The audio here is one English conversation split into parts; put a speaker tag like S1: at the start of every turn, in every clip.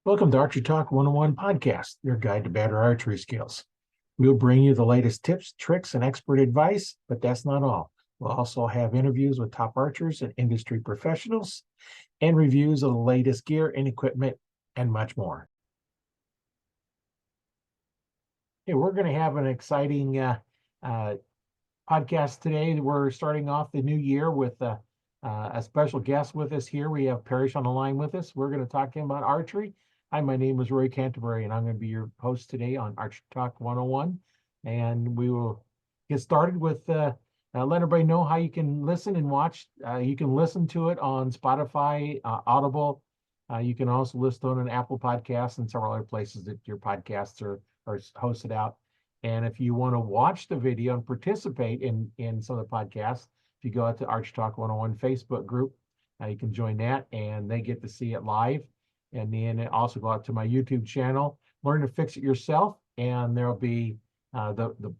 S1: Welcome to Archery Talk 101 podcast, your guide to better archery skills. We'll bring you the latest tips, tricks, and expert advice, but that's not all. We'll also have interviews with top archers and industry professionals and reviews of the latest gear and equipment and much more. Hey, we're going to have an exciting podcast today. We're starting off the new year with a special guest with us here. We have Parrish on the line with us. We're going to talk to him about archery. Hi, my name is Roy Canterbury, and I'm going to be your host today on Archery Talk 101. And we will get started with let everybody know how you can listen and watch. You can listen to it on Spotify, Audible. You can also listen on an Apple Podcast and several other places that your podcasts are hosted out. And if you want to watch the video and participate in some of the podcasts, if you go out to Arch Talk 101 Facebook group, you can join that and they get to see it live. And then also go out to my YouTube channel, Learn to Fix It Yourself. And there'll be the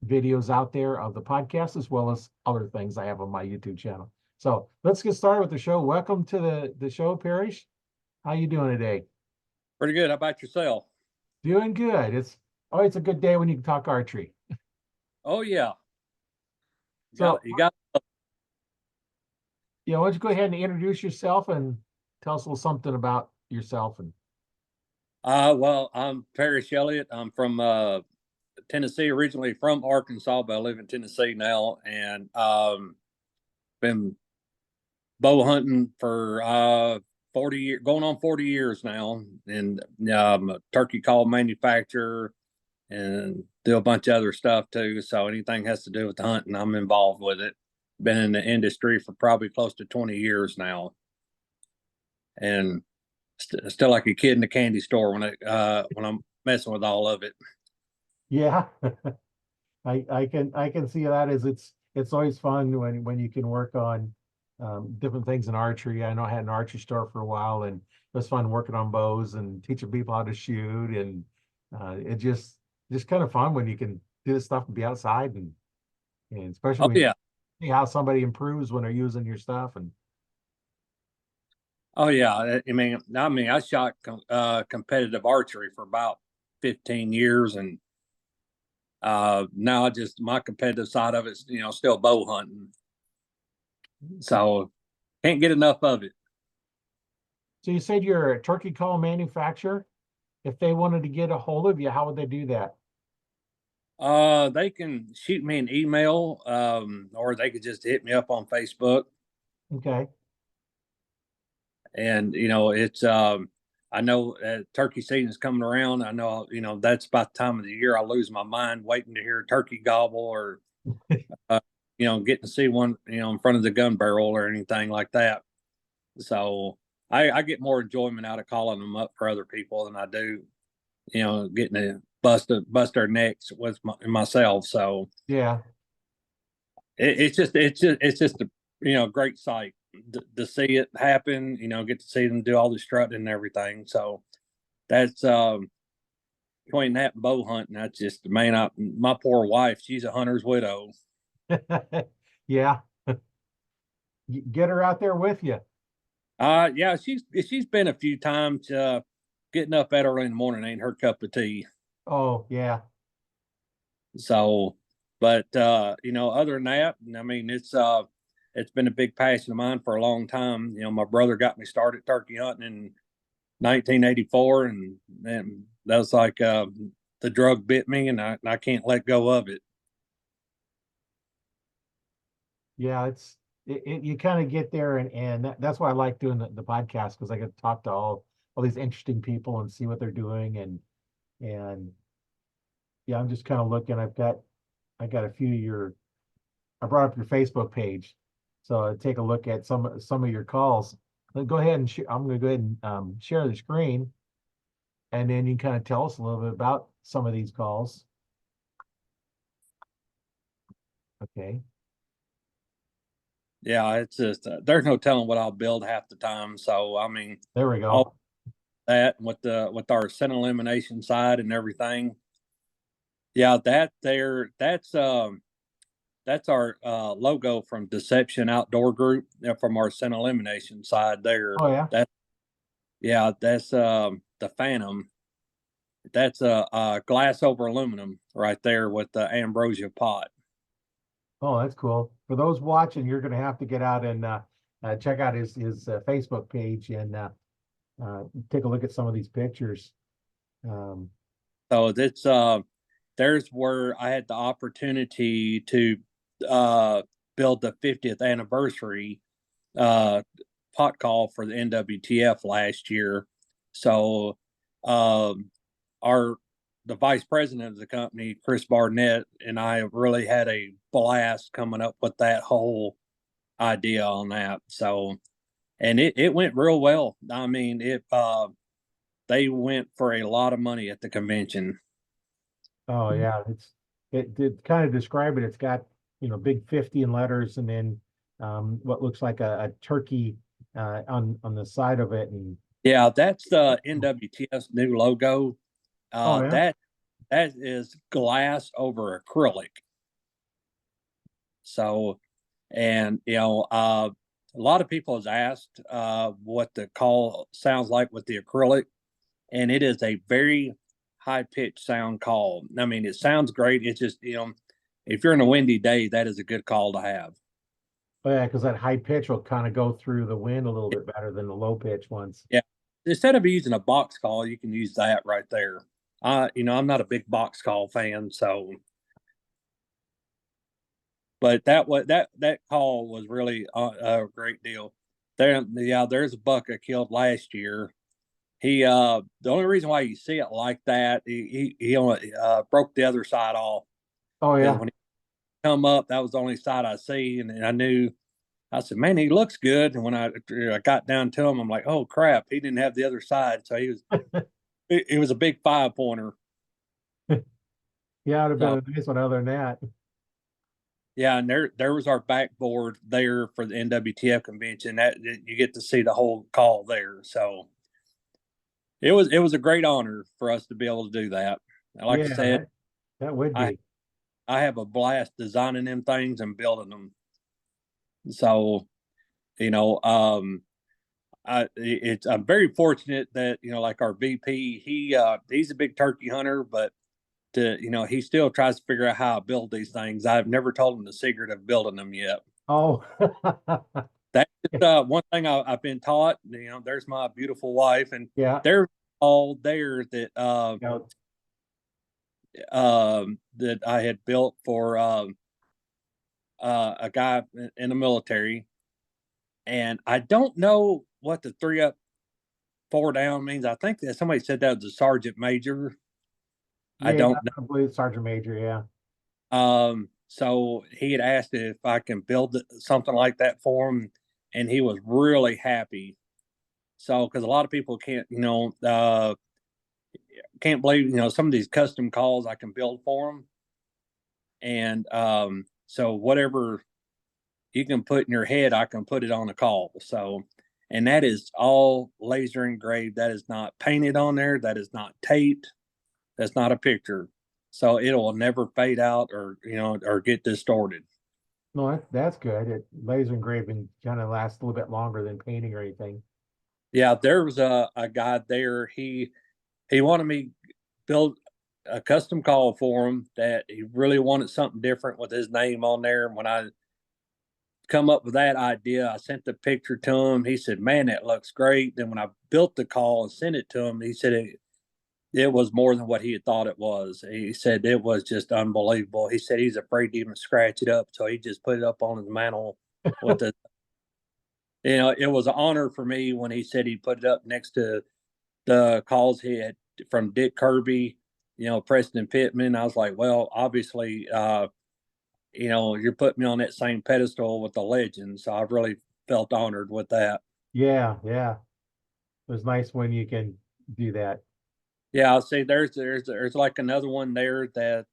S1: videos out there of the podcast as well as other things I have on my YouTube channel. So let's get started with the show. Welcome to the show, Parrish. How you doing today?
S2: Pretty good. How about yourself?
S1: Doing good. It's always a good day when you can talk archery.
S2: Oh yeah.
S1: So
S2: You got
S1: why don't you go ahead and introduce yourself and tell us a little something about yourself and
S2: well, I'm Parrish Elliott. I'm from Tennessee, originally from Arkansas, but I live in Tennessee now, and been bow hunting for 40 years, going on 40 years now, and I'm a turkey call manufacturer and do a bunch of other stuff too. So anything has to do with the hunting, I'm involved with it. Been in the industry for probably close to 20 years now, and still like a kid in the candy store when I'm messing with all of it.
S1: yeah. I can see that as it's always fun when you can work on different things in archery. I know I had an archery store for a while, and it was fun working on bows and teaching people how to shoot, and it just kind of fun when you can do this stuff and be outside and especially
S2: Oh
S1: when you
S2: yeah,
S1: see how somebody improves when they're using your stuff. And
S2: oh yeah. I mean, I shot competitive archery for about 15 years, and now I just my competitive side of it's still bow hunting, so can't get enough of it.
S1: so you said you're a turkey call manufacturer. If they wanted to get a hold of you, how would they do that?
S2: They can shoot me an email, or they could just hit me up on Facebook.
S1: Okay.
S2: And it's I know turkey season is coming around. I know that's about the time of the year I lose my mind waiting to hear a turkey gobble, or uh, getting to see one in front of the gun barrel or anything like that. So I get more enjoyment out of calling them up for other people than I do getting to bust their necks with myself. So
S1: Yeah.
S2: it's just a great sight to see it happen. Get to see them do all the strutting and everything. So that's between that and bow hunting. That's just my poor wife. She's a hunter's widow.
S1: Yeah. Get her out there with you.
S2: Yeah, she's been a few times. Getting up that early in the morning ain't her cup of tea.
S1: Oh, yeah.
S2: So, but other than that, I mean, it's been a big passion of mine for a long time. My brother got me started turkey hunting in 1984, and that was like the drug bit me, and I can't let go of it.
S1: Yeah, you kind of get there and that's why I like doing the podcast because I get to talk to all these interesting people and see what they're doing and yeah, I'm just kind of looking. I got a few of your I brought up your Facebook page, so I take a look at some of your calls. Go ahead and I'm going to go ahead and share the screen, and then you can kind of tell us a little bit about some of these calls. Okay.
S2: Yeah, it's just there's no telling what I'll build half the time. So I mean,
S1: There we
S2: all
S1: go.
S2: that with our scent elimination side and everything. Yeah, that's our logo from Deception Outdoor Group, from our scent elimination side there.
S1: Oh yeah.
S2: That yeah, that's the Phantom. That's a glass over aluminum right there with the ambrosia pot.
S1: Oh, that's cool. For those watching, you're going to have to get out and check out his Facebook page and take a look at some of these pictures.
S2: So it's there's where I had the opportunity to build the 50th anniversary pot call for the NWTF last year. So our the vice president of the company, Chris Barnett, and I really had a blast coming up with that whole idea on that. So, and it went real well. I mean, they went for a lot of money at the convention.
S1: Oh yeah, it did kind of describe it. It's got, big 50 in letters and then what looks like a turkey on the side of it. And
S2: Yeah, that's the NWTF's new logo.
S1: oh yeah.
S2: That is glass over acrylic. So, and a lot of people has asked what the call sounds like with the acrylic, and it is a very high pitched sound call. I mean, it sounds great. It's just if you're in a windy day, that is a good call to have.
S1: Oh yeah, because that high pitch will kind of go through the wind a little bit better than the low pitch ones.
S2: Yeah, instead of using a box call, you can use that right there. I'm not a big box call fan, so but that call was really a great deal. There's a buck I killed last year. He the only reason why you see it like that, he only broke the other side off
S1: Oh
S2: because
S1: yeah.
S2: when he come up, that was the only side I see, and I knew. I said, "Man, he looks good." And when I got down to him, I'm like, "Oh crap, he didn't have the other side." So it was a big 5-pointer.
S1: Yeah, it would have been
S2: So
S1: a nice one other than that.
S2: yeah, and there was our backboard there for the NWTF convention. That you get to see the whole call there. So it was a great honor for us to be able to do that. And like I
S1: Yeah,
S2: said,
S1: that would
S2: I
S1: be.
S2: I have a blast designing them things and building them. So you know, I'm very fortunate that like our VP, he's a big turkey hunter, but he still tries to figure out how to build these things. I've never told him the secret of building them yet.
S1: Oh,
S2: That's one thing I've been taught. There's my beautiful wife, and
S1: yeah.
S2: they're all there that
S1: Yeah.
S2: that I had built for a guy in the military, and I don't know what the 3 up, 4 down means. I think that somebody said that was a sergeant major. I
S1: Yeah,
S2: don't
S1: I believe Sergeant Major, yeah.
S2: know. So he had asked if I can build something like that for him, and he was really happy. So, because a lot of people can't believe some of these custom calls I can build for them, and so whatever you can put in your head, I can put it on a call. So, and that is all laser engraved. That is not painted on there. That is not taped. That's not a picture. So it will never fade out or get distorted.
S1: No, that's good. Laser engraving kind of lasts a little bit longer than painting or anything.
S2: Yeah, there was a guy there. He wanted me build a custom call for him that he really wanted something different with his name on there. And when I come up with that idea, I sent the picture to him. He said, "Man, that looks great." Then when I built the call and sent it to him, he said it was more than what he had thought it was. He said it was just unbelievable. He said he's afraid to even scratch it up, so he just put it up on his mantle with the. It was an honor for me when he said he put it up next to the calls he had from Dick Kirby, Preston Pittman. I was like, well, obviously, you're putting me on that same pedestal with the legends. So I really felt honored with that.
S1: Yeah, yeah. It was nice when you can do that.
S2: Yeah, I'll see. There's like another one there that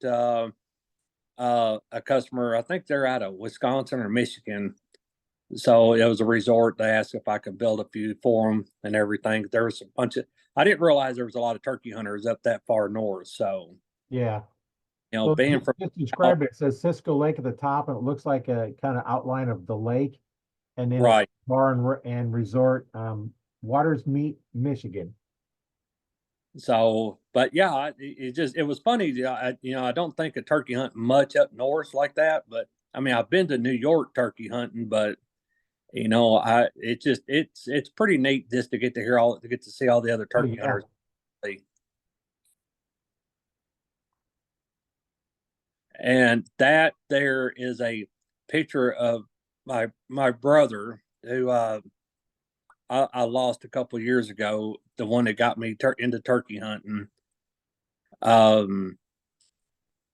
S2: a customer. I think they're out of Wisconsin or Michigan. So it was a resort. They asked if I could build a few for them and everything. There was a bunch of. I didn't realize there was a lot of turkey hunters up that far north. So
S1: Yeah. Well,
S2: being from
S1: just describe it. It says Cisco Lake at the top, and it looks like a kind of outline of the lake, and then it's
S2: right,
S1: bar and resort, Waters Meet, Michigan.
S2: So, but yeah, it was funny. I don't think of turkey hunting much up north like that, but I mean, I've been to New York turkey hunting, but it's pretty neat just to get to get to see all the other
S1: Oh,
S2: turkey
S1: yeah.
S2: hunters. And that there is a picture of my brother who I lost a couple years ago, the one that got me into turkey hunting. Um,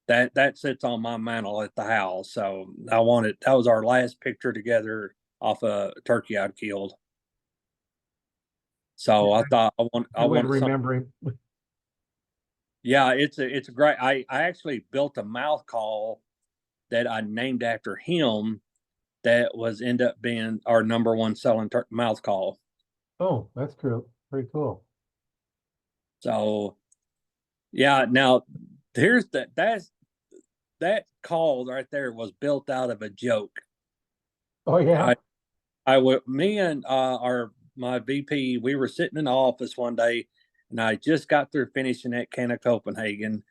S2: that sits on my mantle at the house. So that was our last picture together off a turkey I'd killed. So I thought I
S1: Good way to
S2: wanted something.
S1: remember him.
S2: Yeah, it's a great. I actually built a mouth call that I named after him. That was end up being our number one selling mouth call.
S1: Oh, that's cool. Pretty cool.
S2: So yeah, now here's that call right there was built out of a joke.
S1: Oh, yeah.
S2: I would me and my VP, we were sitting in the office one day, and I just got through finishing that can of Copenhagen,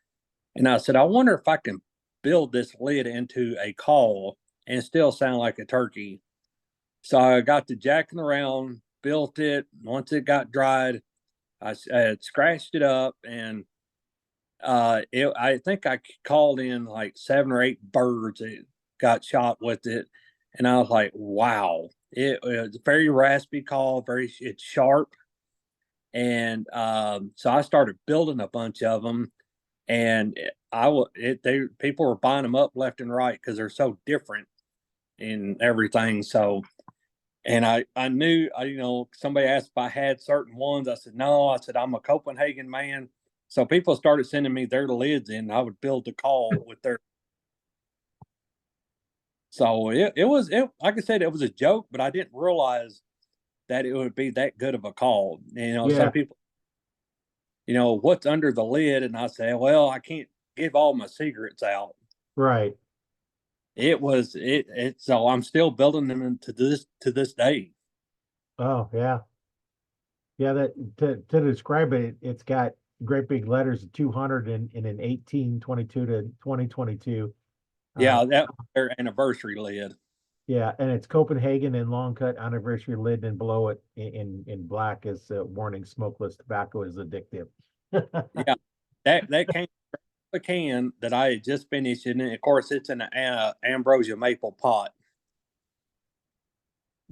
S2: and I said, I wonder if I can build this lid into a call and still sound like a turkey. So I got to jacking around, built it. Once it got dried, I had scratched it up, and I think I called in like 7 or 8 birds that got shot with it, and I was like, wow, it was a very raspy call, it's sharp, and so I started building a bunch of them, and people were buying them up left and right because they're so different in everything. So, and I knew, somebody asked if I had certain ones. I said, no. I said, I'm a Copenhagen man. So people started sending me their lids in. I would build the call with their. So like I said, it was a joke, but I didn't realize that it would be that good of a call.
S1: Yeah.
S2: Some people, what's under the lid? And I say, well, I can't give all my secrets out.
S1: Right.
S2: So I'm still building them to this day.
S1: Oh, yeah. Yeah, that to describe it, it's got great big letters 200 in an 1822 to 2022.
S2: Yeah, that was their anniversary lid.
S1: Yeah, and it's Copenhagen and long cut anniversary lid, and below it in black is warning: smokeless tobacco is addictive.
S2: Yeah, that came from the can that I had just finished, and of course it's in an ambrosia maple pot.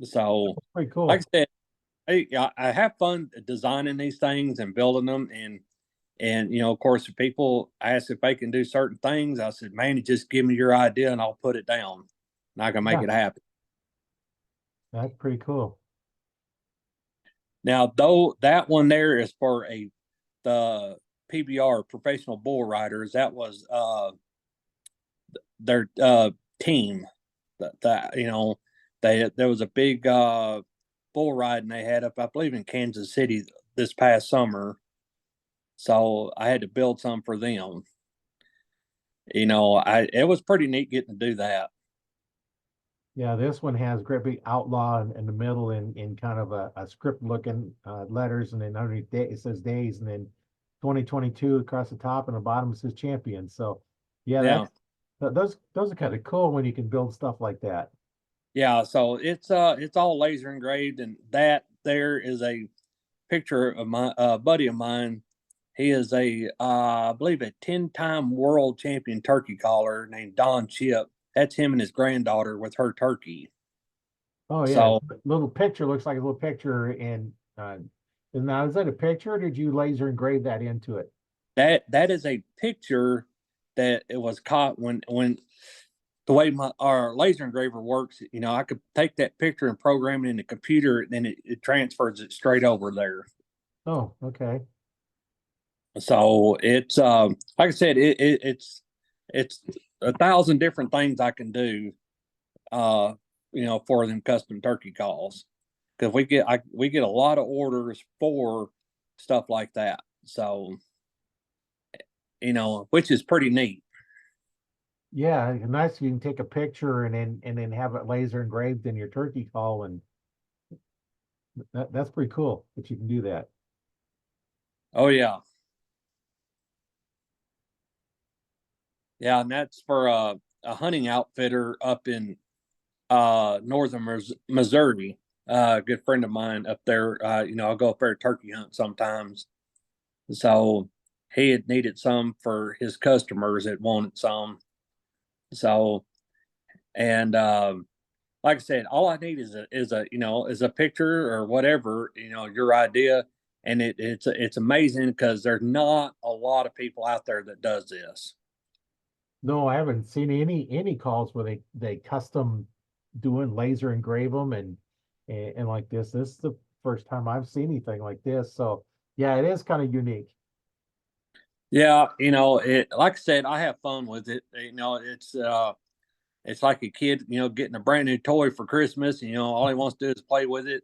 S2: So,
S1: Pretty
S2: like
S1: cool.
S2: I said, I have fun designing these things and building them, and of course, if people ask if they can do certain things, I said, man, just give me your idea and I'll put it down, and I can make
S1: Yeah,
S2: it happen.
S1: that's pretty cool.
S2: Now, though, that one there is for the PBR professional bull riders. That was their team. That there was a big bull riding they had up, I believe, in Kansas City this past summer. So I had to build some for them. It was pretty neat getting to do that.
S1: Yeah, this one has great big outlaw in the middle in kind of a script looking letters, and then underneath it says days, and then 2022 across the top, and the bottom it says champion. So yeah,
S2: Yeah,
S1: those are kind of cool when you can build stuff like that.
S2: yeah. So it's all laser engraved, and that there is a picture of my buddy of mine. He is I believe, a 10-time world champion turkey caller named Don Chip. That's him and his granddaughter with her turkey.
S1: Oh yeah,
S2: So
S1: little picture looks like a little picture, and now is that a picture, or did you laser engrave that into it?
S2: that is a picture that it was caught when the way our laser engraver works. I could take that picture and program it in the computer, and then it transfers it straight over there.
S1: Oh, okay.
S2: So it's like I said, it's 1,000 different things I can do, uh, for them custom turkey calls, because we get a lot of orders for stuff like that. So which is pretty neat.
S1: Yeah, nice. You can take a picture and then have it laser engraved in your turkey call, and that's pretty cool that you can do that.
S2: Oh yeah. Yeah, and that's for a hunting outfitter up in northern Missouri. A good friend of mine up there. I'll go up there turkey hunt sometimes. So he had needed some for his customers that wanted some. So and like I said, all I need is a picture or whatever, your idea. And it's amazing because there's not a lot of people out there that does this.
S1: No, I haven't seen any calls where they custom doing laser engrave them and like this. This is the first time I've seen anything like this. So yeah, it is kind of unique.
S2: Yeah, like I said, I have fun with it. It's like a kid, getting a brand new toy for Christmas. All he wants to do is play with it,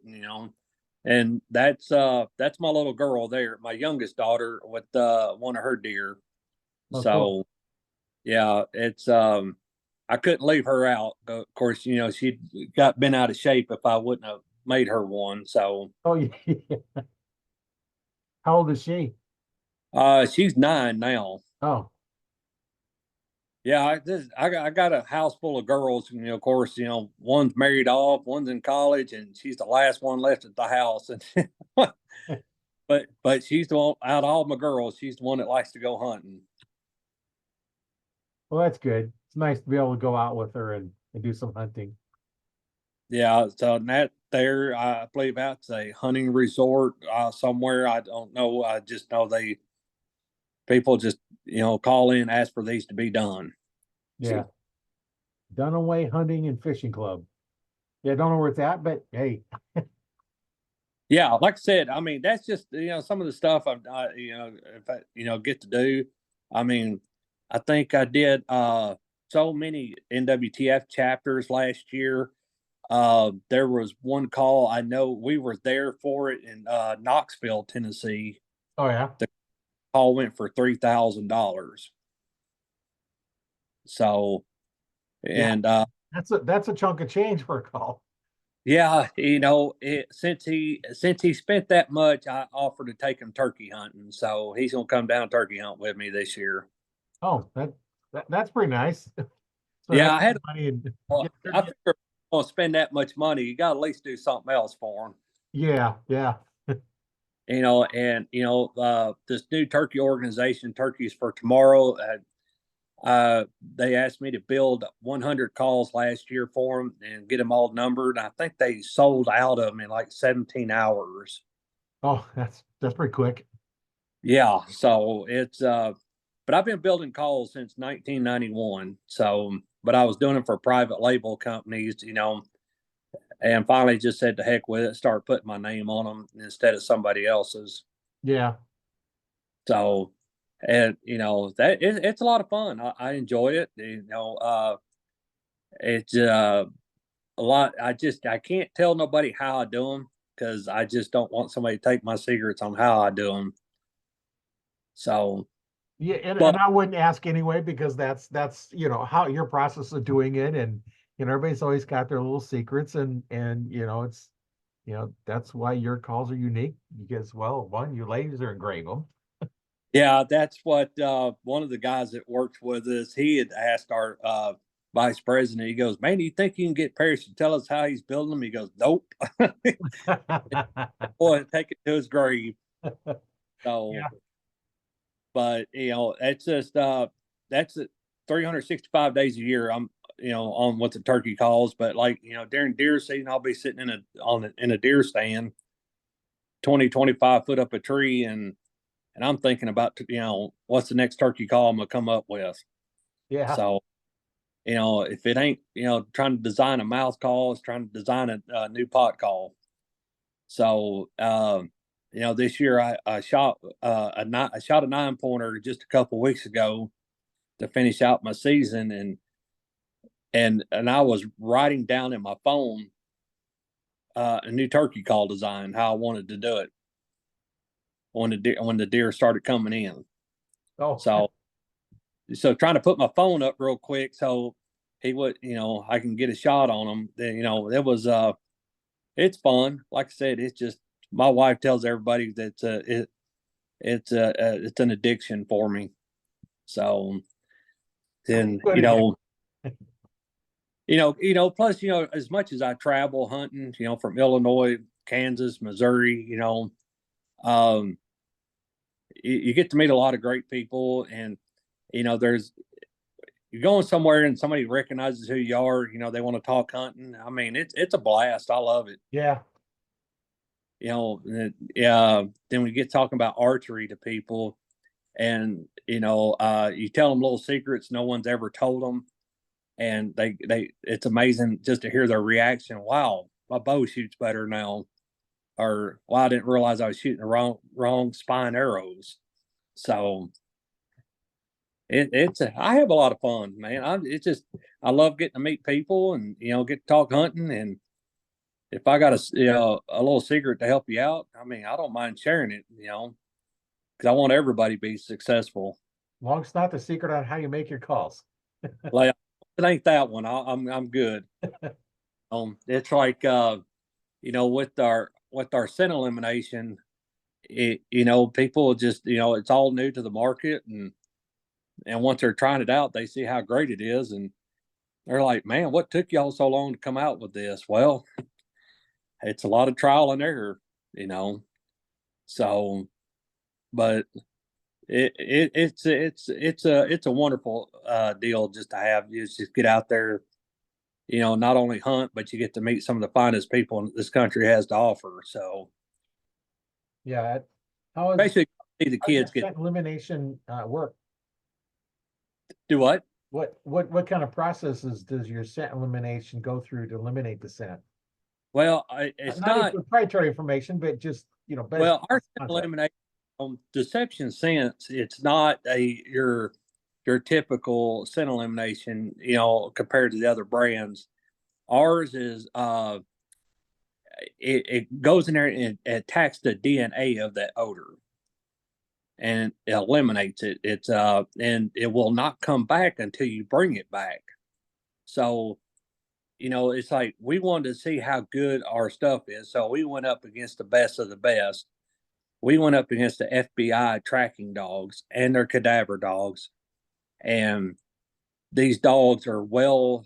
S2: and that's my little girl there, my youngest daughter with one of her deer.
S1: Oh, cool.
S2: So yeah, it's I couldn't leave her out. Of course, she got been out of shape if I wouldn't have made her one. So
S1: Oh yeah. How old is she?
S2: she's 9 now.
S1: Oh,
S2: Yeah, I got a house full of girls. Of course, one's married off, one's in college, and she's the last one left at the house. And but she's the one out of all my girls. She's the one that likes to go hunting.
S1: well, that's good. It's nice to be able to go out with her and do some hunting.
S2: Yeah, so that there, I believe that's a hunting resort somewhere. I don't know. I just know people just call in, ask for these to be done.
S1: Yeah. Dunaway Hunting and Fishing Club. Yeah, I don't know where it's at, but hey,
S2: Yeah, like I said, I mean that's just some of the stuff if I get to do. I mean, I think I did so many NWTF chapters last year. There was one call, I know we were there for it in Knoxville, Tennessee.
S1: oh yeah.
S2: The call went for $3,000. So
S1: Yeah,
S2: and
S1: that's a chunk of change for a call.
S2: yeah, since he spent that much, I offered to take him turkey hunting. So he's gonna come down turkey hunt with me this year.
S1: Oh, that's pretty nice. So
S2: Yeah,
S1: have
S2: I had.
S1: money and
S2: Well,
S1: get
S2: I
S1: turkey.
S2: figure if you're gonna spend that much money, you got to at least do something else for him.
S1: Yeah, yeah.
S2: This new turkey organization, Turkeys for Tomorrow. They asked me to build 100 calls last year for them and get them all numbered. I think they sold out of them in like 17 hours.
S1: Oh, that's pretty quick.
S2: Yeah, so but I've been building calls since 1991. So, but I was doing it for private label companies, and finally just said to heck with it, start putting my name on them instead of somebody else's.
S1: Yeah.
S2: So, and it's a lot of fun. I enjoy it. It's a lot. I can't tell nobody how I do them because I just don't want somebody to take my secrets on how I do them. So,
S1: Yeah, and
S2: but
S1: I wouldn't ask anyway because that's how your process of doing it and everybody's always got their little secrets and it's that's why your calls are unique because well one you laser engrave them.
S2: yeah, that's what one of the guys that works with us, he had asked our vice president, he goes, "Man, do you think you can get Parrish to tell us how he's building them?" He goes, "Nope." Boy, take it to his grave. So,
S1: Yeah.
S2: but it's just that's 365 days a year. I'm on what the turkey calls, but like during deer season, I'll be sitting in a deer stand, 25 foot up a tree, and I'm thinking about what's the next turkey call I'm gonna come up with.
S1: Yeah.
S2: So if it ain't trying to design a mouth call, it's trying to design a new pot call. So this year I shot I shot a 9 pointer just a couple weeks ago to finish out my season, and I was writing down in my phone a new turkey call design, how I wanted to do it when the deer started coming in.
S1: Oh,
S2: So trying to put my phone up real quick so he would I can get a shot on him. Then it was it's fun. Like I said, it's just my wife tells everybody that it's an addiction for me. So then,
S1: Good again.
S2: plus, as much as I travel hunting, from Illinois, Kansas, Missouri, um, you get to meet a lot of great people, and, there's, you're going somewhere and somebody recognizes who you are, they want to talk hunting. I mean, it's a blast. I love it.
S1: Yeah.
S2: Then we get talking about archery to people, and you tell them little secrets no one's ever told them, and it's amazing just to hear their reaction. Wow, my bow shoots better now, or wow, I didn't realize I was shooting the wrong spine arrows. So I have a lot of fun, man. I love getting to meet people and get to talk hunting, and if I got a little secret to help you out, I mean, I don't mind sharing it, because I want everybody to be successful.
S1: Long as it's not the secret on how you make your calls.
S2: Like, it ain't that one. I'm good. It's like with our scent elimination, people just it's all new to the market, and once they're trying it out, they see how great it is, and they're like, "Man, what took y'all so long to come out with this?" Well, it's a lot of trial and error, So, but it's a wonderful deal just to have. You just get out there, not only hunt, but you get to meet some of the finest people this country has to offer. So,
S1: Yeah. How is
S2: basically, see the
S1: how does
S2: kids
S1: that
S2: get
S1: elimination work?
S2: do what?
S1: What kind of processes does your scent elimination go through to eliminate the scent?
S2: Well, it's
S1: Not
S2: not.
S1: proprietary information, but just basic
S2: Well, our
S1: concept.
S2: elimination deception sense, it's not your typical scent elimination, compared to the other brands. Ours is it goes in there and it attacks the DNA of that odor and it eliminates it. It's and it will not come back until you bring it back. So, it's like we wanted to see how good our stuff is. So we went up against the best of the best. We went up against the FBI tracking dogs and their cadaver dogs. And these dogs are well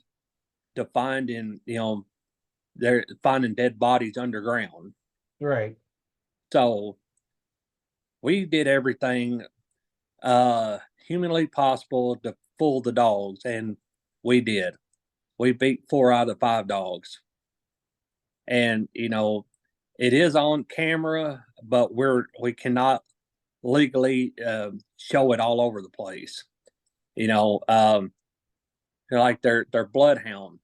S2: defined in, they're finding dead bodies underground.
S1: Right.
S2: So we did everything humanly possible to fool the dogs, and we did. We beat 4 out of 5 dogs. And it is on camera, but we cannot legally show it all over the place. Like their bloodhound.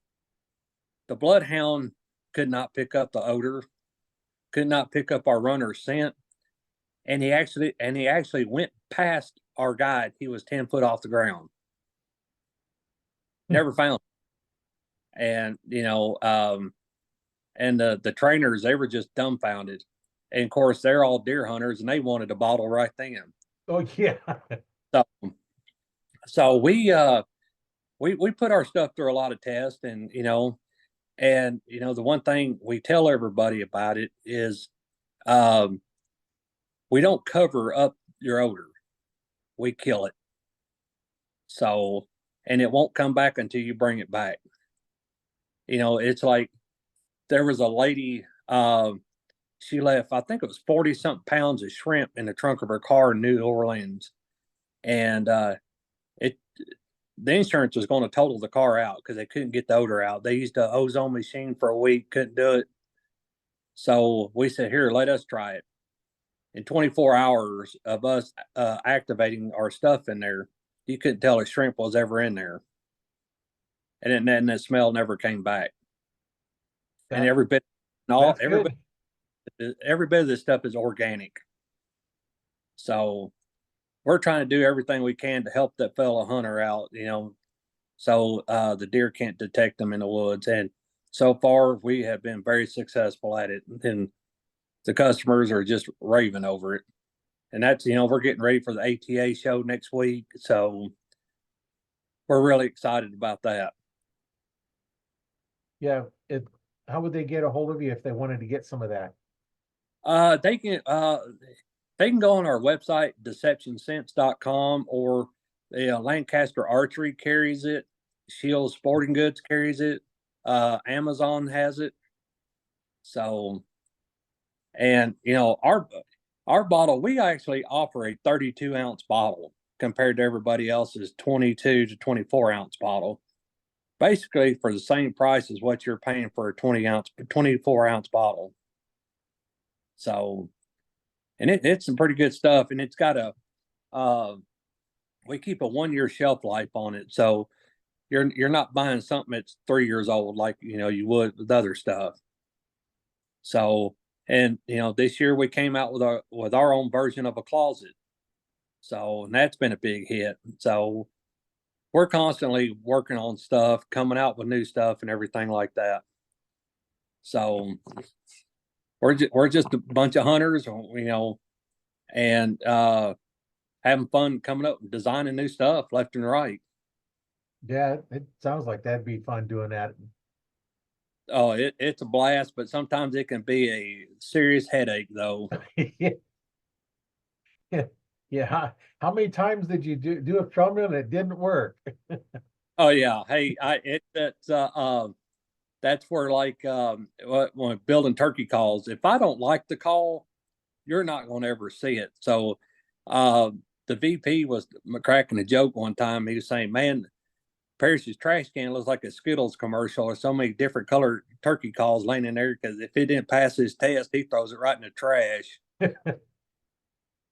S2: The bloodhound could not pick up the odor, could not pick up our runner's scent, and he actually went past our guide. He was 10 foot off the ground. Never found him. And the trainers, they were just dumbfounded. And of course, they're all deer hunters, and they wanted a bottle right then.
S1: Oh yeah.
S2: So we put our stuff through a lot of tests, and the one thing we tell everybody about it is we don't cover up your odor, we kill it. So, and it won't come back until you bring it back. It's like there was a lady, she left, I think it was 40 something pounds of shrimp in the trunk of her car in New Orleans. And the insurance was going to total the car out because they couldn't get the odor out. They used an ozone machine for a week, couldn't do it. So we said, here, let us try it. In 24 hours of us activating our stuff in there, you couldn't tell a shrimp was ever in there. And then the smell never came back. And every bit of this stuff is organic. So we're trying to do everything we can to help that fellow hunter out, so the deer can't detect them in the woods. And so far, we have been very successful at it, and the customers are just raving over it. And that's, we're getting ready for the ATA show next week, so we're really excited about that.
S1: Yeah. How would they get a hold of you if they wanted to get some of that?
S2: They can go on our website, deceptionsense.com, or The Lancaster Archery carries it. Shield Sporting Goods carries it. Amazon has it. So, and our bottle, we actually offer a 32-ounce bottle compared to everybody else's 22 to 24-ounce bottle. Basically, for the same price as what you're paying for a 24-ounce bottle. So, and it's some pretty good stuff, and it's got we keep a 1-year shelf life on it, so you're not buying something that's 3 years old like you would with other stuff. So, and this year we came out with our own version of a closet. So, and that's been a big hit. So, we're constantly working on stuff, coming out with new stuff and everything like that. So, we're just a bunch of hunters, and having fun coming up and designing new stuff left and right.
S1: Yeah, it sounds like that'd be fun doing that.
S2: Oh, it's a blast, but sometimes it can be a serious headache though.
S1: Yeah. How many times did you do a film and it didn't work?
S2: Oh yeah. Hey, that's where like when building turkey calls, if I don't like the call, you're not going to ever see it. So the VP was cracking a joke one time. He was saying, man, Parrish's trash can looks like a Skittles commercial or so many different colored turkey calls laying in there because if it didn't pass his test, he throws it right in the trash.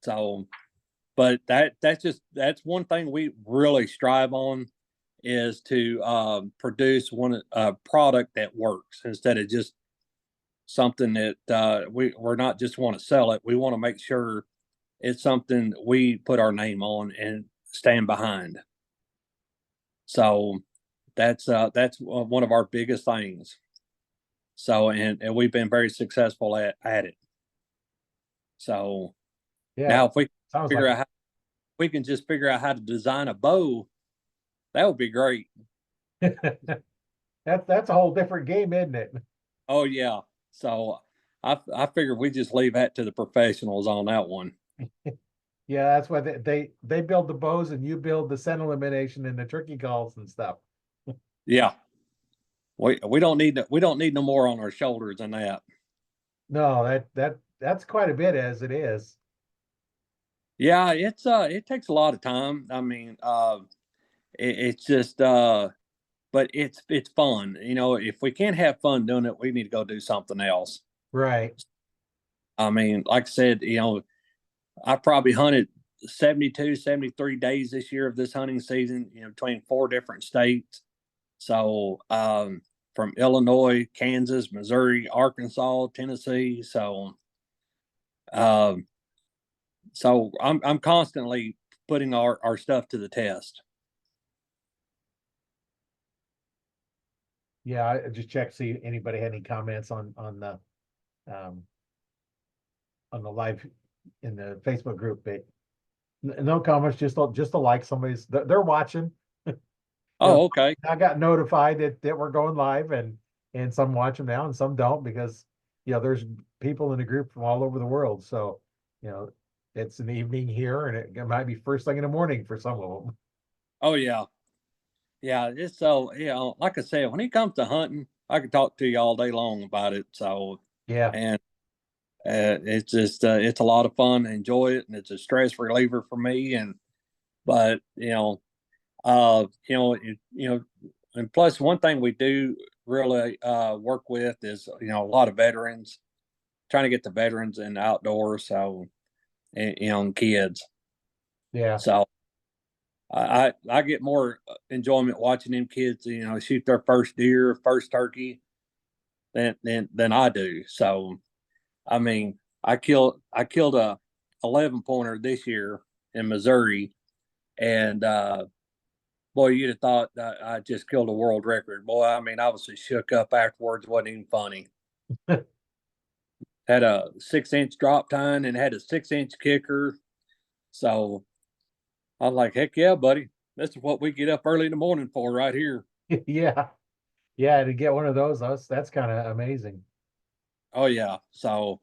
S2: So, but that's one thing we really strive on is to produce a product that works instead of just something that we're not just want to sell it. We want to make sure it's something we put our name on and stand behind. So that's one of our biggest things. So and we've been very successful at it. So
S1: Yeah,
S2: now if we
S1: sounds
S2: figure
S1: like
S2: out how we can just figure out how to design a bow, that would be great.
S1: that's a whole different game, isn't it?
S2: Oh yeah. So I figure we just leave that to the professionals on that one.
S1: Yeah, that's why they build the bows and you build the scent elimination and the turkey calls and stuff.
S2: Yeah. We don't need no more on our shoulders than that.
S1: No, that's quite a bit as it is.
S2: Yeah, it takes a lot of time. I mean, it's just but it's fun. If we can't have fun doing it, we need to go do something else.
S1: Right.
S2: I mean, like I said, I probably hunted 72, 73 days this year of this hunting season, between 4 different states. So, from Illinois, Kansas, Missouri, Arkansas, Tennessee. Um, so I'm constantly putting our stuff to the test.
S1: Yeah, I just checked, see if anybody had any comments um on the live in the Facebook group. But no comments, just a like. They're watching.
S2: Oh, okay.
S1: I got notified that we're going live, and some watch them now and some don't because there's people in the group from all over the world. So you know it's an evening here, and it might be first thing in the morning for some of them.
S2: Oh yeah. Yeah, it's so like I said, when it comes to hunting, I could talk to you all day long about it. So,
S1: Yeah,
S2: and it's just it's a lot of fun. I enjoy it, and it's a stress reliever for me. But and plus one thing we do really work with is a lot of veterans, trying to get the veterans in the outdoors. So, and kids.
S1: yeah,
S2: So I get more enjoyment watching them kids, shoot their first deer, first turkey than I do. So, I mean, I killed a 11 pointer this year in Missouri, and boy, you'd have thought I just killed a world record. Boy, I mean, I was so shook up afterwards. It wasn't even funny. Had a 6-inch drop tine and had a 6-inch kicker. So I was like, heck yeah, buddy. This is what we get up early in the morning for right here.
S1: yeah, yeah. To get one of those, that's kind of amazing.
S2: Oh yeah. So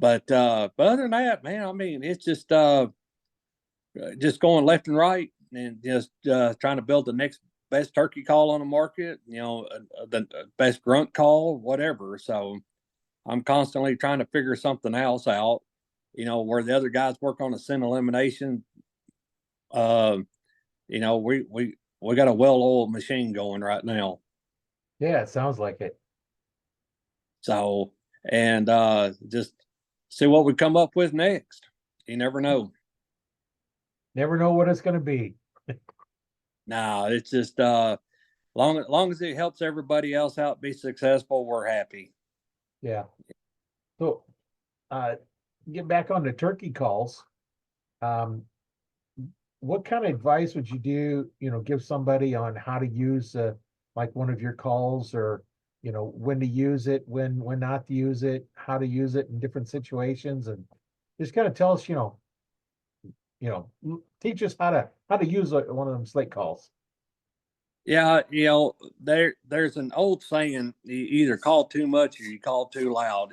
S2: but other than that, man, I mean, it's just going left and right. and just trying to build the next best turkey call on the market, the best grunt call, whatever. So I'm constantly trying to figure something else out, where the other guys work on a scent elimination. We got a well-oiled machine going right now.
S1: Yeah, it sounds like it.
S2: So, and just see what we come up with next. You never know.
S1: Never know what it's going to be.
S2: No, it's just long as it helps everybody else out be successful, we're happy.
S1: Yeah. So, get back on the turkey calls. Um, what kind of advice would you give somebody on how to use like one of your calls, or when to use it, when not to use it, how to use it in different situations, and just kind of tell us, teach us how to use one of them slate calls.
S2: Yeah, there's an old saying: you either call too much or you call too loud.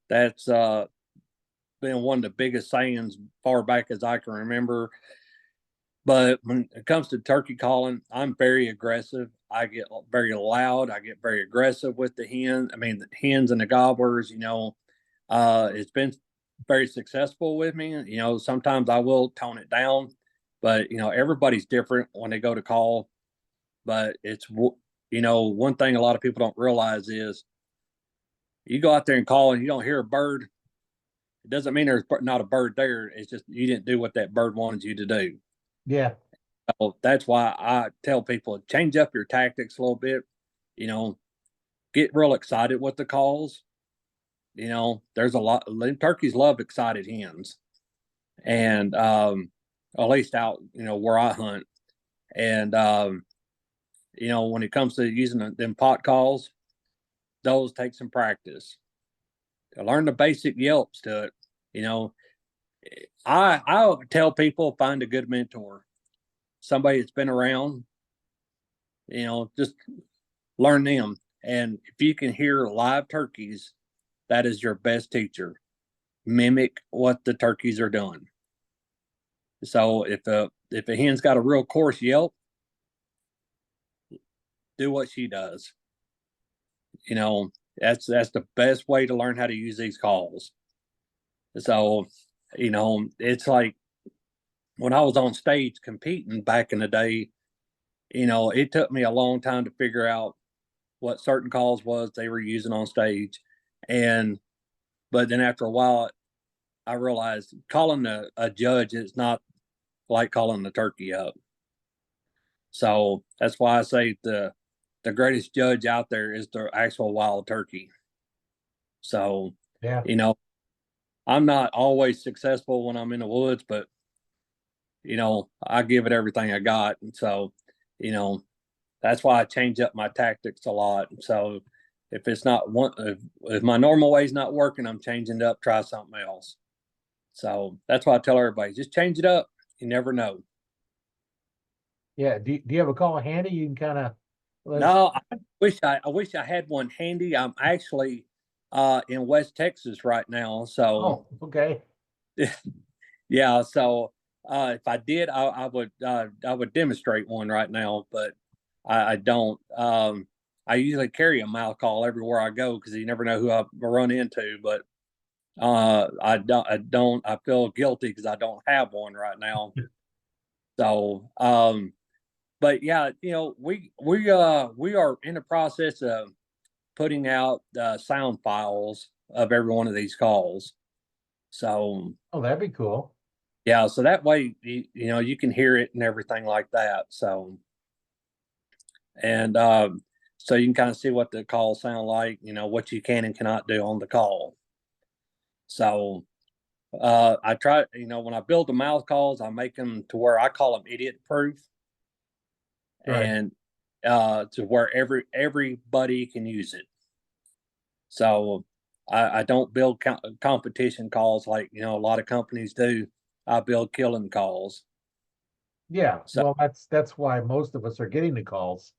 S2: That's been one of the biggest sayings far back as I can remember. But when it comes to turkey calling, I'm very aggressive. I get very loud. I get very aggressive with the the hens and the gobblers. It's been very successful with me. Sometimes I will tone it down, but everybody's different when they go to call. But it's one thing a lot of people don't realize is you go out there and call and you don't hear a bird. It doesn't mean there's not a bird there. It's just you didn't do what that bird wanted you to do.
S1: Yeah.
S2: So that's why I tell people change up your tactics a little bit. Get real excited with the calls. There's a lot. Turkeys love excited hens, and at least out where I hunt. And when it comes to using them pot calls, those take some practice. To learn the basic yelps to it. I tell people find a good mentor, somebody that's been around. Just learn them. And if you can hear live turkeys, that is your best teacher. Mimic what the turkeys are doing. So if a hen's got a real coarse yelp, do what she does. That's the best way to learn how to use these calls. So, it's like when I was on stage competing back in the day, it took me a long time to figure out what certain calls was they were using on stage. But then after a while, I realized calling a judge is not like calling the turkey up. So that's why I say the greatest judge out there is the actual wild turkey. So,
S1: Yeah.
S2: I'm not always successful when I'm in the woods, but I give it everything I got. And so, that's why I change up my tactics a lot. So if it's not if my normal way is not working, I'm changing it up, try something else. So that's why I tell everybody, just change it up. You never know.
S1: Yeah. Do you have a call handy? You can kind of
S2: No, I wish I had one handy. I'm actually in West Texas right now. So
S1: Oh, okay.
S2: yeah, so if I did, I would demonstrate one right now, but I don't. I usually carry a mouth call everywhere I go because you never know who I run into. But I don't. I feel guilty because I don't have one right now. So, but yeah, we are in the process of putting out sound files of every one of these calls. So
S1: Oh, that'd be cool.
S2: yeah, so that way you can hear it and everything like that. So and so you can kind of see what the calls sound like, what you can and cannot do on the call. So I try, when I build the mouth calls, I make them to where I call them idiot proof,
S1: Right.
S2: and to where everybody can use it. So I don't build competition calls like a lot of companies do. I build killing calls.
S1: Yeah.
S2: So
S1: Well, that's why most of us are getting the calls.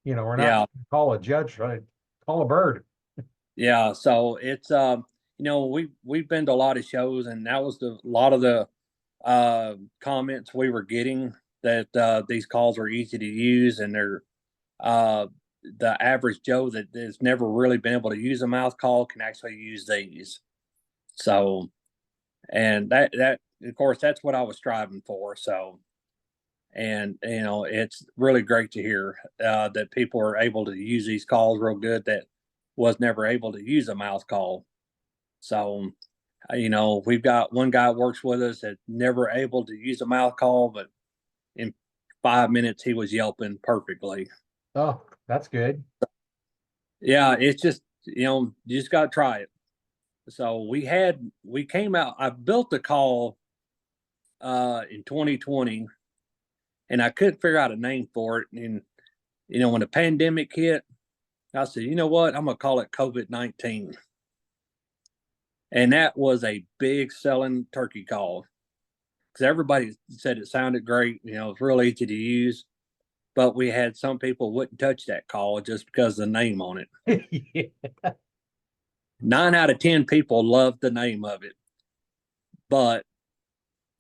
S1: We're not
S2: yeah,
S1: call a judge, right? Call a bird.
S2: yeah. So it's we've been to a lot of shows, and that was a lot of the comments we were getting that these calls are easy to use, and they're the average Joe that has never really been able to use a mouth call can actually use these. So, and that of course that's what I was striving for. So, and it's really great to hear that people are able to use these calls real good that was never able to use a mouth call. So, we've got one guy works with us that never able to use a mouth call, but in 5 minutes he was yelping perfectly.
S1: Oh, that's good.
S2: Yeah, it's just you just got to try it. So we came out. I built the call in 2020, and I couldn't figure out a name for it. And when the pandemic hit, I said, you know what, I'm gonna call it COVID-19. And that was a big selling turkey call because everybody said it sounded great. It's real easy to use. But we had some people wouldn't touch that call just because of the name on it.
S1: Yeah.
S2: 9 out of 10 people loved the name of it, but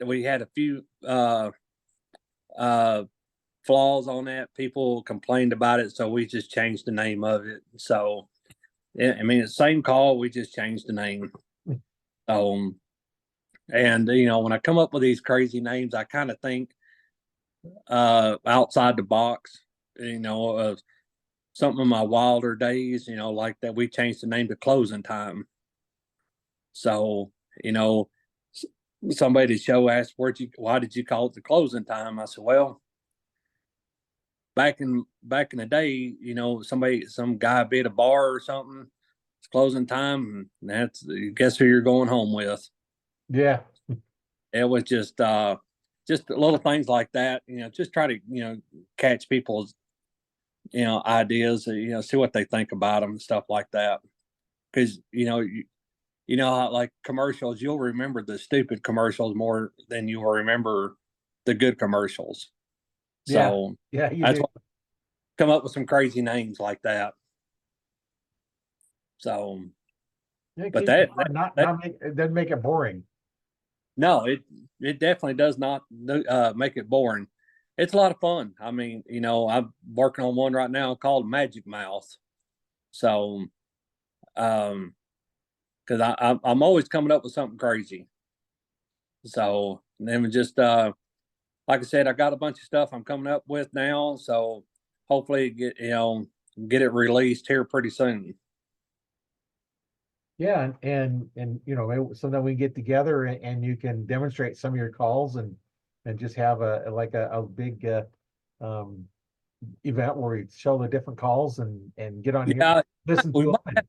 S2: we had a few flaws on that. People complained about it, so we just changed the name of it. So, I mean, it's the same call, we just changed the name. And when I come up with these crazy names, I kind of think outside the box. Something of my wilder days, like that we changed the name to Closing Time. So, somebody at the show asked, why did you call it the Closing Time? I said, well, back in the day, some guy bid a bar or something, it's closing time, and that's, guess who you're going home with.
S1: Yeah.
S2: It was just little things like that, just try to, catch people's, ideas, see what they think about them and stuff like that. Because, how like commercials, you'll remember the stupid commercials more than you will remember the good commercials. So
S1: yeah, you
S2: that's
S1: do.
S2: why I come up with some crazy names like that. So,
S1: It
S2: but
S1: keeps it
S2: that,
S1: fun, it doesn't make it boring.
S2: no, it definitely does not make it boring. It's a lot of fun. I mean, I'm working on one right now called Magic Mouth. So, because I'm always coming up with something crazy. So then we just like I said, I got a bunch of stuff I'm coming up with now. So hopefully get it released here pretty soon.
S1: Yeah, and so that we get together and you can demonstrate some of your calls and just have a big um event where we show the different calls and get on here,
S2: Yeah,
S1: listen
S2: we
S1: to
S2: might
S1: them.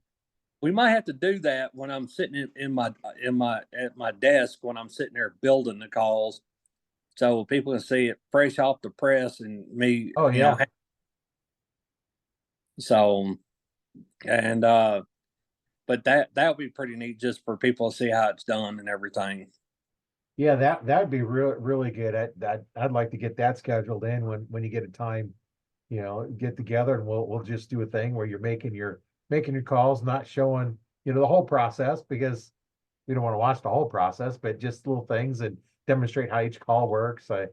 S2: we might have to do that when I'm sitting at my desk when I'm sitting there building the calls, so people can see it fresh off the press and me.
S1: Oh yeah.
S2: So and but that would be pretty neat just for people to see how it's done and everything.
S1: Yeah, that'd be really good. I'd like to get that scheduled in when you get a time, get together and we'll just do a thing where you're making your calls, not showing, the whole process because we don't want to watch the whole process, but just little things and demonstrate how each call works. I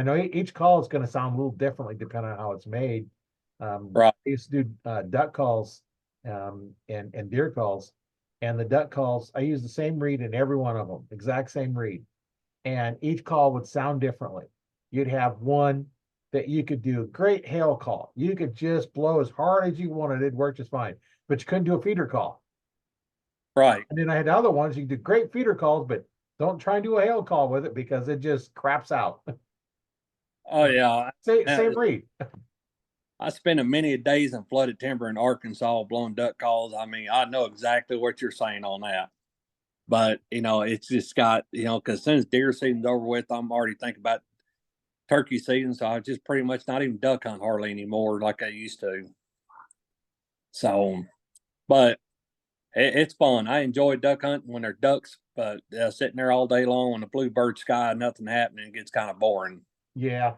S1: know each call is going to sound a little differently depending on how it's made.
S2: Right.
S1: I used to do duck calls and deer calls, and the duck calls I use the same reed in every one of them, exact same reed, and each call would sound differently. You'd have one that you could do a great hail call. You could just blow as hard as you wanted, it'd work just fine, but you couldn't do a feeder call.
S2: Right.
S1: And then I had other ones, you could do great feeder calls, but don't try and do a hail call with it because it just craps out.
S2: Oh yeah.
S1: Same reed.
S2: I spent a many days in flooded timber in Arkansas blowing duck calls. I mean, I know exactly what you're saying on that. But it's just got because since deer season's over with, I'm already thinking about turkey season. So I just pretty much not even duck hunt hardly anymore like I used to. So, but it's fun. I enjoy duck hunting when they're ducks, but sitting there all day long in a bluebird sky, nothing happening, it gets kind of boring.
S1: Yeah.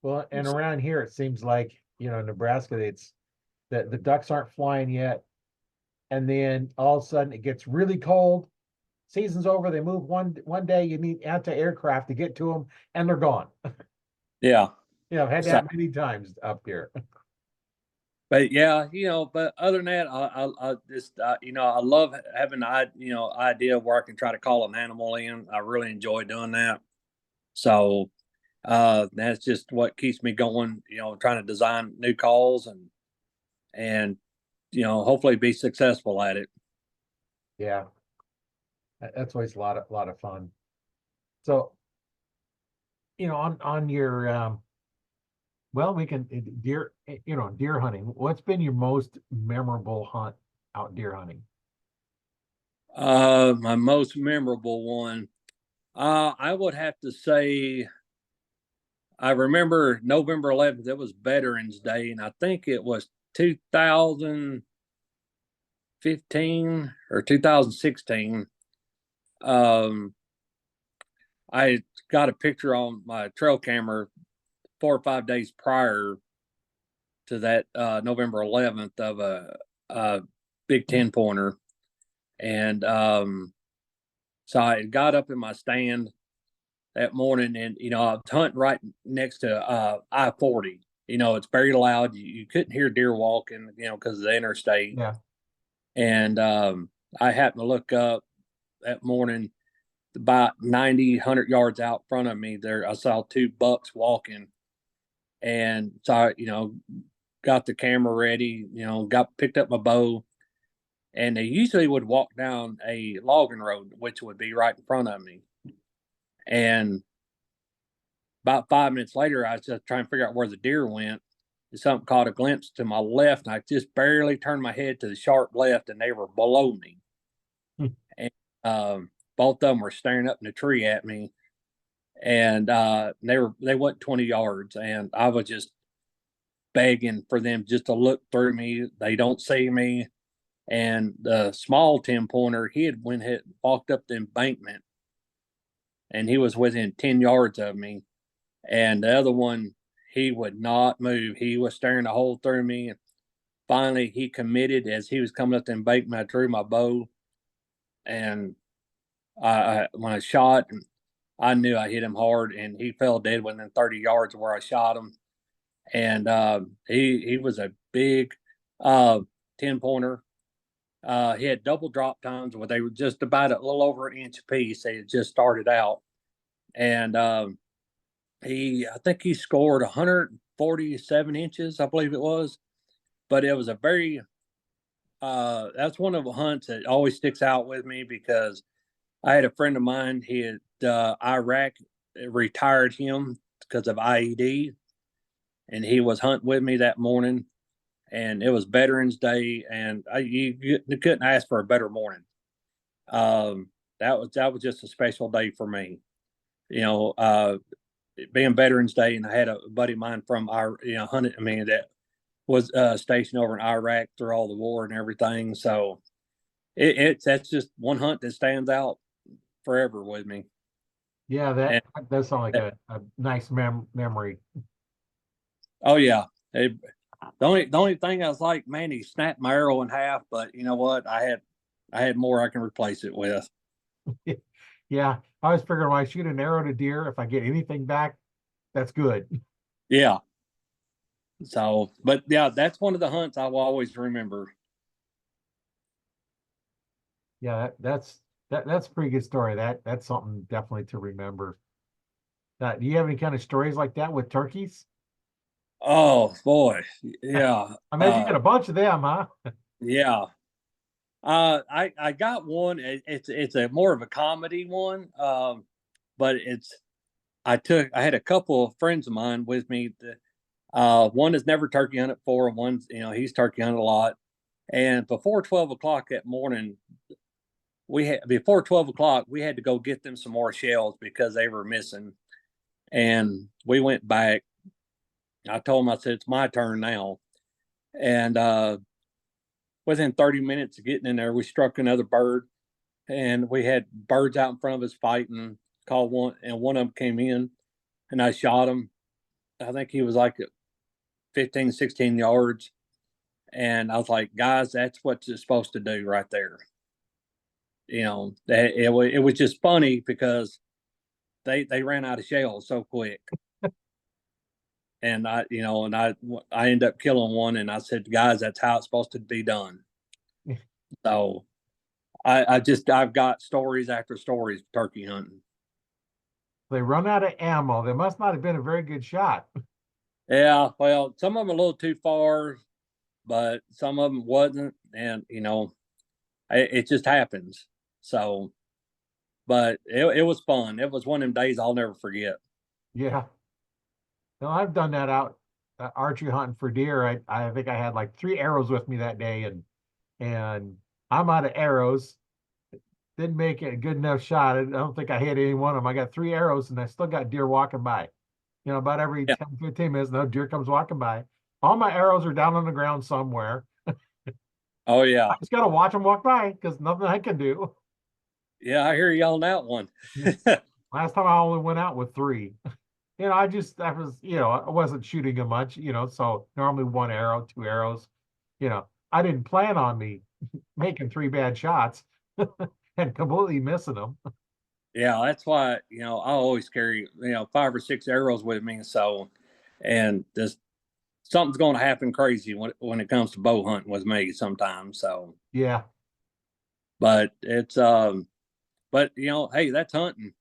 S1: Well, and around here it seems like, Nebraska, it's that the ducks aren't flying yet. And then all of a sudden it gets really cold. season's over, they move one day, you need anti-aircraft to get to them, and they're gone.
S2: Yeah.
S1: I've had
S2: So,
S1: that many times up here.
S2: but yeah, but other than that, I just, I love having idea where I can try to call an animal in. I really enjoy doing that. So, that's just what keeps me going, trying to design new calls and, hopefully be successful at it.
S1: Yeah, that's always a lot of fun. So, on your well, we can deer hunting. What's been your most memorable hunt out deer hunting?
S2: My most memorable one, I would have to say, I remember November 11th, it was Veterans Day, and I think it was 2015 or 2016. Um, I got a picture on my trail camera 4 or 5 days prior to that November 11th of a big 10 pointer. And so I got up in my stand that morning, and I was hunting right next to I-40. It's very loud. You couldn't hear deer walking, because of the interstate.
S1: Yeah.
S2: And I happened to look up that morning, about 90, 100 yards out front of me. There, I saw two bucks walking, and so got the camera ready. Picked up my bow, and they usually would walk down a logging road, which would be right in front of me. And about 5 minutes later, I was just trying to figure out where the deer went. Something caught a glimpse to my left, and I just barely turned my head to the sharp left, and they were below me.
S1: Hmm.
S2: And both of them were staring up in the tree at me, and they went 20 yards, and I was just begging for them just to look through me. They don't see me. And the small 10 pointer, he had walked up the embankment, and he was within 10 yards of me. And the other one, he would not move. He was staring a hole through me. And finally, he committed as he was coming up the embankment. I drew my bow, and when I shot, I knew I hit him hard, and he fell dead within 30 yards of where I shot him. And he was a big 10 pointer. He had double drop times where they were just about a little over an inch apiece. They had just started out, and I think he scored 147 inches, I believe it was. But it was a very that's one of the hunts that always sticks out with me, because I had a friend of mine. He had Iraq retired him because of IED, and he was hunting with me that morning. And it was Veterans Day, and you couldn't ask for a better morning. That was just a special day for me. Being Veterans Day, and I had a buddy of mine from our hunted. I mean, that was stationed over in Iraq through all the war and everything. So that's just one hunt that stands out forever with me.
S1: Yeah,
S2: And
S1: that does sound like a nice memory.
S2: oh yeah, the only thing I was like, man, he snapped my arrow in half. But you know what? I had more I can replace it with.
S1: Yeah, I was figuring when I shoot an arrow to deer, if I get anything back, that's good.
S2: Yeah. So, but yeah, that's one of the hunts I will always remember.
S1: Yeah, that's a pretty good story. That's something definitely to remember. Do you have any kind of stories like that with turkeys?
S2: Oh boy, yeah,
S1: I imagine you got a bunch of them, huh?
S2: yeah. I got one. It's a more of a comedy one. But I had a couple of friends of mine with me. One has never turkey hunted before, and one's he's turkey hunted a lot. And before 12 o'clock that morning, before 12 o'clock we had to go get them some more shells because they were missing. And we went back. I told him, I said, it's my turn now. And within 30 minutes of getting in there, we struck another bird, and we had birds out in front of us fighting. Called one, and one of them came in, and I shot him. I think he was like 15, 16 yards. And I was like, guys, that's what you're supposed to do right there. it was just funny because they ran out of shells so quick. And I ended up killing one, and I said, guys, that's how it's supposed to be done. So I've got stories after stories of turkey hunting.
S1: They run out of ammo. They must not have been a very good shot.
S2: Yeah, well, some of them a little too far, but some of them wasn't, and it just happens. So, but it was fun. It was one of them days I'll never forget.
S1: Yeah. No, I've done that out archery hunting for deer. I think I had like 3 arrows with me that day, and I'm out of arrows. Didn't make it a good enough shot. I don't think I hit any one of them. I got 3 arrows and I still got deer walking by. About every
S2: Yeah.
S1: 10, 15 minutes, no deer comes walking by. All my arrows are down on the ground somewhere.
S2: Oh yeah.
S1: I just gotta watch them walk by because nothing I can do.
S2: Yeah, I hear you on that one.
S1: Last time I only went out with 3. I was, I wasn't shooting them much, so normally 1 arrow, 2 arrows. I didn't plan on me making 3 bad shots and completely missing them.
S2: Yeah, that's why, I always carry, 5 or 6 arrows with me. So, and this something's going to happen crazy when it comes to bow hunting with me sometimes. So,
S1: Yeah.
S2: but but hey, that's hunting.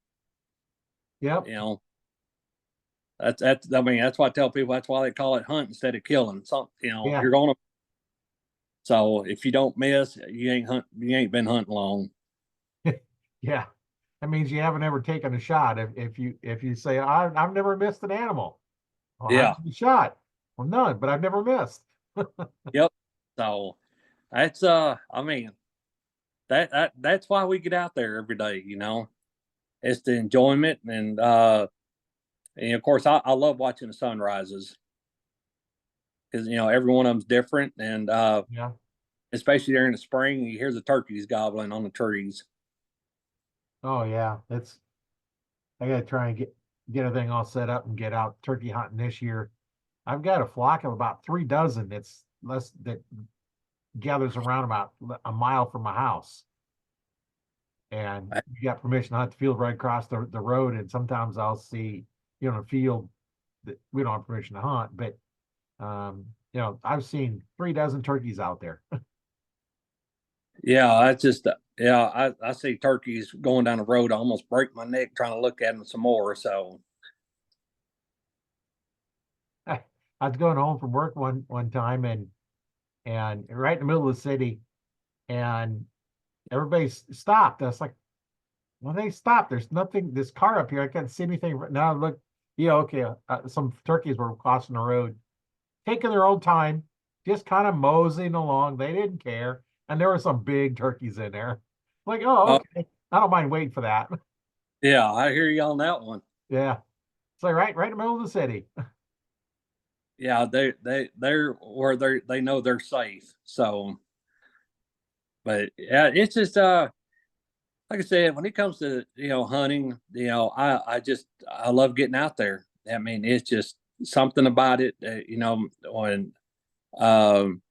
S1: Yep.
S2: You know, that's I mean, that's why I tell people that's why they call it hunt instead of killing. So,
S1: Yeah.
S2: you're going to. So if you don't miss, you ain't been hunting long.
S1: Yeah. That means you haven't ever taken a shot. If you say I've never missed an animal. Well, how
S2: Yeah.
S1: many shot? Well, none, but I've never missed.
S2: Yep. So that's I mean that's why we get out there every day. It's the enjoyment, and of course I love watching the sunrises because every one of them's different, and
S1: Yeah.
S2: especially during the spring you hear the turkeys gobbling on the trees.
S1: Oh yeah. I gotta try and get everything all set up and get out turkey hunting this year. I've got a flock of about 3 dozen that gathers around about a mile from my house. And you got permission to hunt the field right across the road. And sometimes I'll see, a field that we don't have permission to hunt, but I've seen 3 dozen turkeys out there.
S2: Yeah, I just I see turkeys going down the road. I almost break my neck trying to look at them some more. So
S1: I was going home from work one time and right in the middle of the city, and everybody stopped. I was like, well, they stopped. There's nothing, this car up here. I can't see anything. Now look, okay. Some turkeys were crossing the road, taking their own time, just kind of moseying along. They didn't care. And there were some big turkeys in there. Like, oh,
S2: uh,
S1: okay. I don't mind waiting for that.
S2: yeah, I hear you on that one.
S1: Yeah. So right in the middle of the city.
S2: Yeah, they're where they know they're safe. So, but yeah, it's just like I said, when it comes to hunting, I love getting out there. I mean, it's just something about it. Um,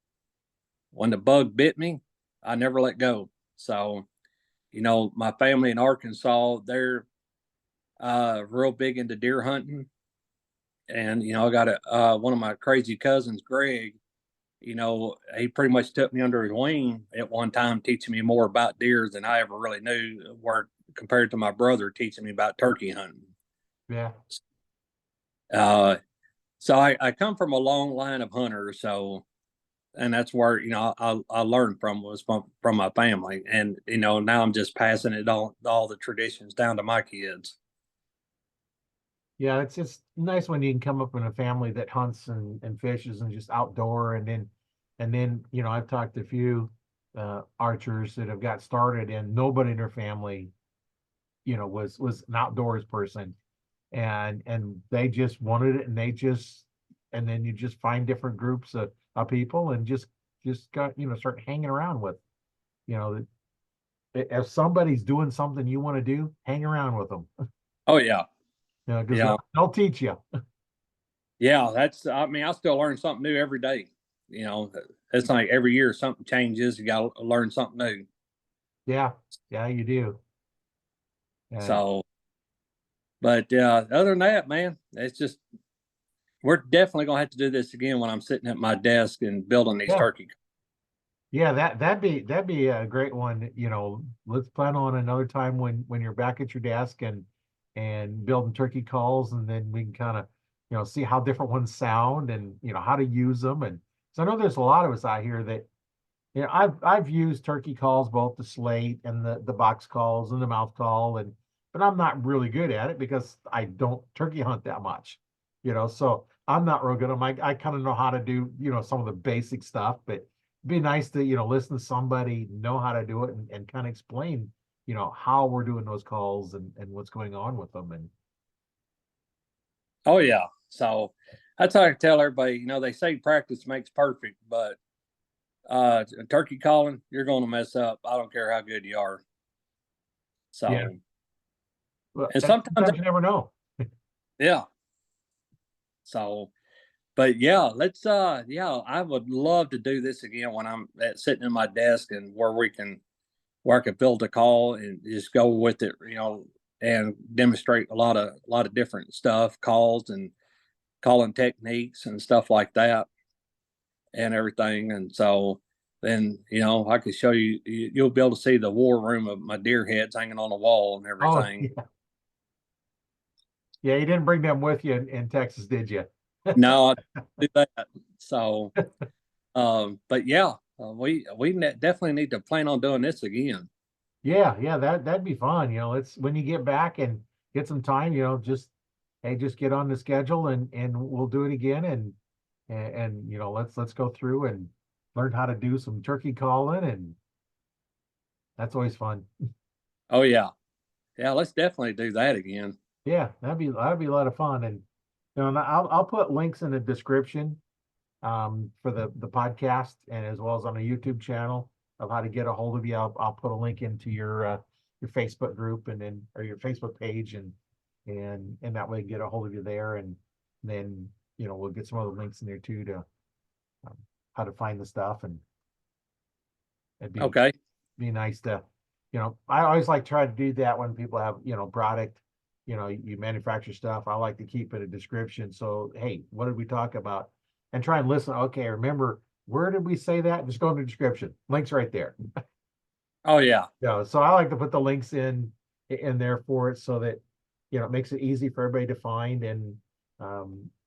S2: when the bug bit me, I never let go. So, my family in Arkansas, they're real big into deer hunting, and I got one of my crazy cousins, Greg. He pretty much took me under his wing at one time, teaching me more about deer than I ever really knew, where compared to my brother teaching me about turkey hunting.
S1: Yeah.
S2: Uh, so I come from a long line of hunters, so and that's where I learned from was from my family, and now I'm just passing it all the traditions down to my kids.
S1: Yeah, it's nice when you can come up in a family that hunts and fishes and just outdoor, and then I've talked to a few archers that have got started and nobody in their family was an outdoors person, and they just wanted it, and then you just find different groups of people and just got start hanging around with you know if somebody's doing something you want to do, hang around with them.
S2: Oh yeah,
S1: Because
S2: yeah,
S1: they'll teach you.
S2: yeah. That's I mean I still learn something new every day. It's like every year something changes. You got to learn something new.
S1: Yeah, yeah, you do. And
S2: So, but other than that, man, it's just we're definitely gonna have to do this again when I'm sitting at my desk and building these
S1: yeah,
S2: turkey.
S1: yeah, that'd be a great one. Let's plan on another time when you're back at your desk and building turkey calls, and then we can kind of see how different ones sound and how to use them. And so I know there's a lot of us out here that I've used turkey calls, both the slate and the box calls and the mouth call, but I'm not really good at it because I don't turkey hunt that much. So I'm not real good. I kind of know how to do, some of the basic stuff, but it'd be nice to, listen to somebody know how to do it and kind of explain, how we're doing those calls and what's going on with them. And
S2: Oh yeah. So that's how I tell everybody, they say practice makes perfect, but turkey calling, you're gonna mess up. I don't care how good you are.
S1: yeah,
S2: So
S1: well,
S2: and
S1: and
S2: sometimes
S1: sometimes you never know.
S2: yeah. So but yeah, let's yeah, I would love to do this again when I'm sitting in my desk and where I can build a call and just go with it, and demonstrate a lot of different stuff, calls and calling techniques and stuff like that and everything. And so then, I could show you, you'll be able to see the war room of my deer heads hanging on the wall and
S1: Oh,
S2: everything.
S1: yeah. Yeah, you didn't bring them with you in Texas, did you?
S2: No, I do that. So, but yeah, definitely need to plan on doing this again.
S1: Yeah, yeah, that'd be fun. It's when you get back and get some time, just get on the schedule and we'll do it again and let's go through and learn how to do some turkey calling and that's always fun.
S2: Oh yeah. Yeah. Let's definitely do that again.
S1: Yeah, that'd be a lot of fun. And I'll put links in the description for the podcast and as well as on the YouTube channel of how to get a hold of you. I'll put a link into your Facebook group and then or your Facebook page and that way get a hold of you there and then we'll get some other links in there too to um, how to find the stuff and it'd
S2: Okay.
S1: be nice to I always like try to do that when people have product you manufacture stuff. I like to keep it a description, so hey, what did we talk about, and try and listen. Okay, remember, where did we say that? Just go in the description, links right there.
S2: Oh yeah.
S1: Yeah, so I like to put the links in there for it so that it makes it easy for everybody to find. And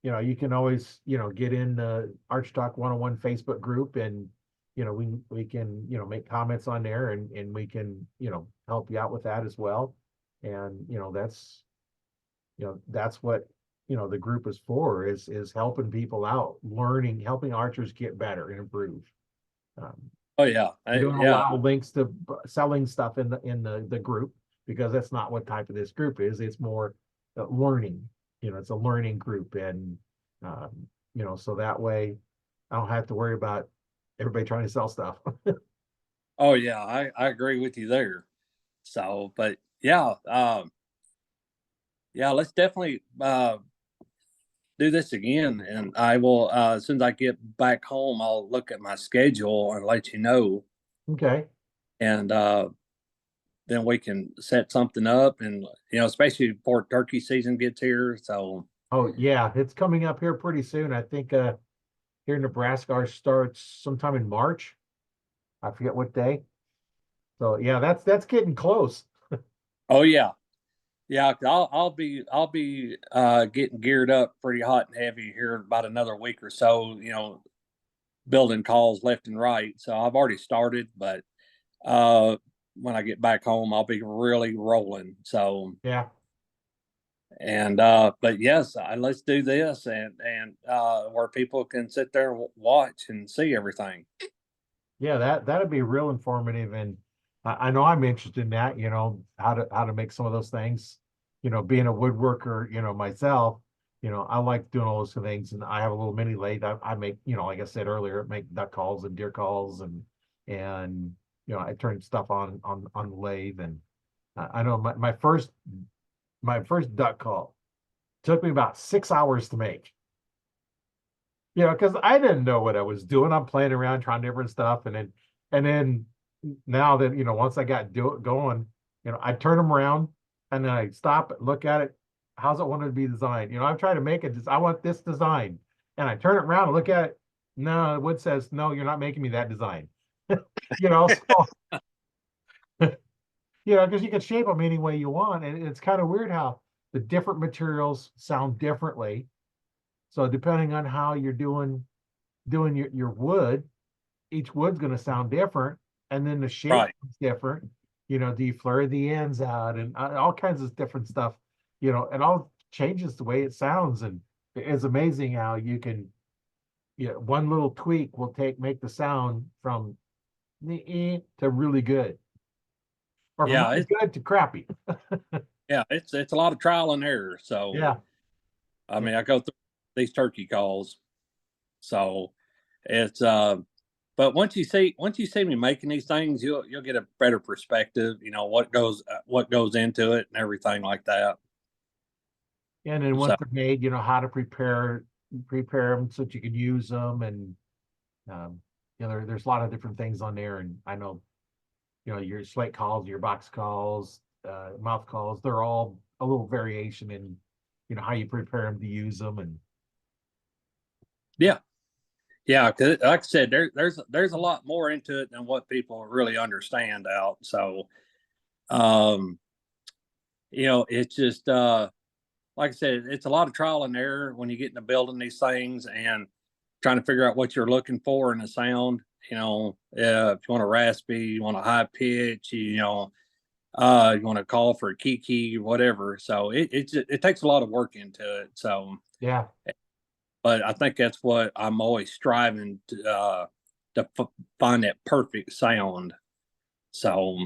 S1: you can always get in the Arch Talk 101 Facebook group and we can make comments on there and we can help you out with that as well. And that's what the group is for, is helping people out, learning, helping archers get better and improve. um,
S2: Oh yeah.
S1: we don't
S2: Yeah.
S1: allow links to selling stuff in the group because that's not what type of this group is. It's more learning. It's a learning group, and um, so that way I don't have to worry about everybody trying to sell stuff.
S2: Oh yeah. I agree with you there. So, but yeah, yeah, let's definitely do this again. And I will, as soon as I get back home, I'll look at my schedule and let you know.
S1: Okay.
S2: And then we can set something up and, especially before turkey season gets here. So,
S1: Oh yeah, it's coming up here pretty soon. I think here in Nebraska ours starts sometime in March. I forget what day. So yeah, that's getting close.
S2: oh yeah. Yeah, I'll be getting geared up pretty hot and heavy here in about another week or so, building calls left and right. So I've already started, but uh when I get back home I'll be really rolling. So
S1: Yeah.
S2: and but yes, let's do this and where people can sit there and watch and see everything.
S1: Yeah, that'd be real informative, and I know I'm interested in that. How to make some of those things. Being a woodworker, myself, I like doing all those things, and I have a little mini lathe. I make, like I said earlier, make duck calls and deer calls, and I turn stuff on the lathe, and I know my first duck call took me about 6 hours to make. Because I didn't know what I was doing. I'm playing around, trying different stuff, and then now that, once I got going, I turn them around and then I stop, look at it. How's it want to be designed? I'm trying to make it, I want this design. And I turn it around and look at it. No, wood says, no, you're not making me that design. So, because you can shape them any way you want. And it's kind of weird how the different materials sound differently. So depending on how you're doing your wood, each wood's going to sound different, and then the shape
S2: Right.
S1: is different. Do you flare the ends out and all kinds of different stuff? It all changes the way it sounds, and it's amazing how you can, one little tweak will make the sound from the to really good, or from
S2: Yeah.
S1: really good to crappy.
S2: Yeah. It's a lot of trial and error. So,
S1: Yeah,
S2: I
S1: yeah,
S2: mean, I go through these turkey calls. So it's, but once you see me making these things, you'll get a better perspective, what goes into it and everything like that.
S1: and then
S2: So
S1: once they're made, how to prepare them so that you can use them, and um, there's a lot of different things on there, and I know your slate calls, your box calls, mouth calls, they're all a little variation in, how you prepare them to use them. And
S2: yeah, yeah, 'cause like I said, there's a lot more into it than what people really understand out. So um, it's just like I said, it's a lot of trial and error when you get into building these things and trying to figure out what you're looking for in a sound. If you want a raspy, you want a high pitch, you want to call for a key, whatever. So it takes a lot of work into it. So,
S1: yeah,
S2: but I think that's what I'm always striving to find that perfect sound. So,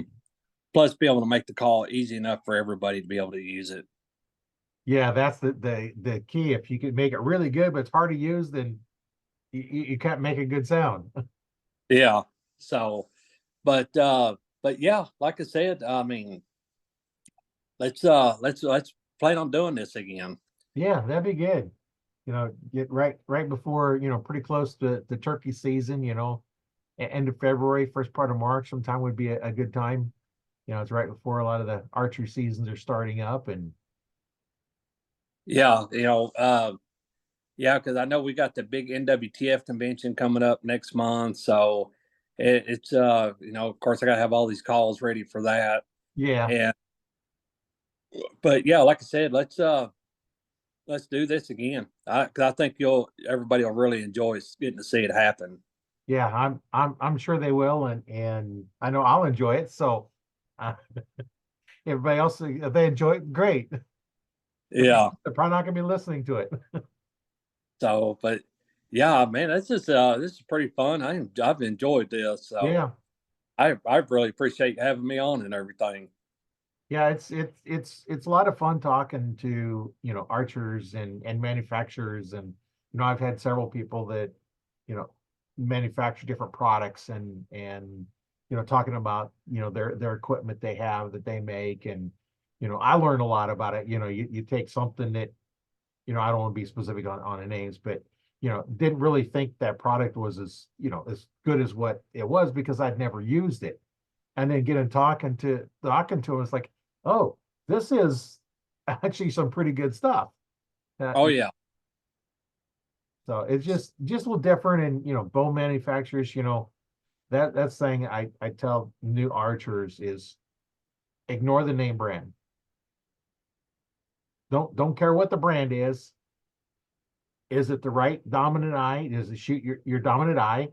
S2: plus be able to make the call easy enough for everybody to be able to use it.
S1: yeah, that's the key. If you can make it really good, but it's hard to use, then you can't make a good sound.
S2: Yeah. So, but yeah, like I said, I mean, let's plan on doing this again.
S1: Yeah, that'd be good. Get right before, pretty close to the turkey season, end of February, first part of March, sometime would be a good time. It's right before a lot of the archery seasons are starting up. And
S2: Yeah, yeah, because I know we got the big NWTF convention coming up next month, so it's of course I gotta have all these calls ready for that.
S1: yeah,
S2: And but yeah, like I said, let's do this again. Because I think everybody will really enjoy getting to see it happen.
S1: yeah, I'm sure they will, and I know I'll enjoy it. So uh, everybody else, if they enjoy it, great.
S2: Yeah.
S1: They're probably not gonna be listening to it.
S2: So, but yeah, man, this is pretty fun. I've enjoyed this, so
S1: Yeah,
S2: I really appreciate having me on and everything.
S1: yeah, it's a lot of fun talking to, archers and manufacturers. And I've had several people that, you know manufacture different products, and talking about, their equipment they have that they make. And I learned a lot about it. You take something that, I don't want to be specific on the names, but didn't really think that product was as good as what it was, because I'd never used it. And then getting talking to him, it's like, oh, this is actually some pretty good stuff.
S2: Oh yeah,
S1: So it's just a little different. And bow manufacturers, that's thing I tell new archers is, ignore the name brand. Don't care what the brand is. Is it the right dominant eye? Does it shoot your dominant eye?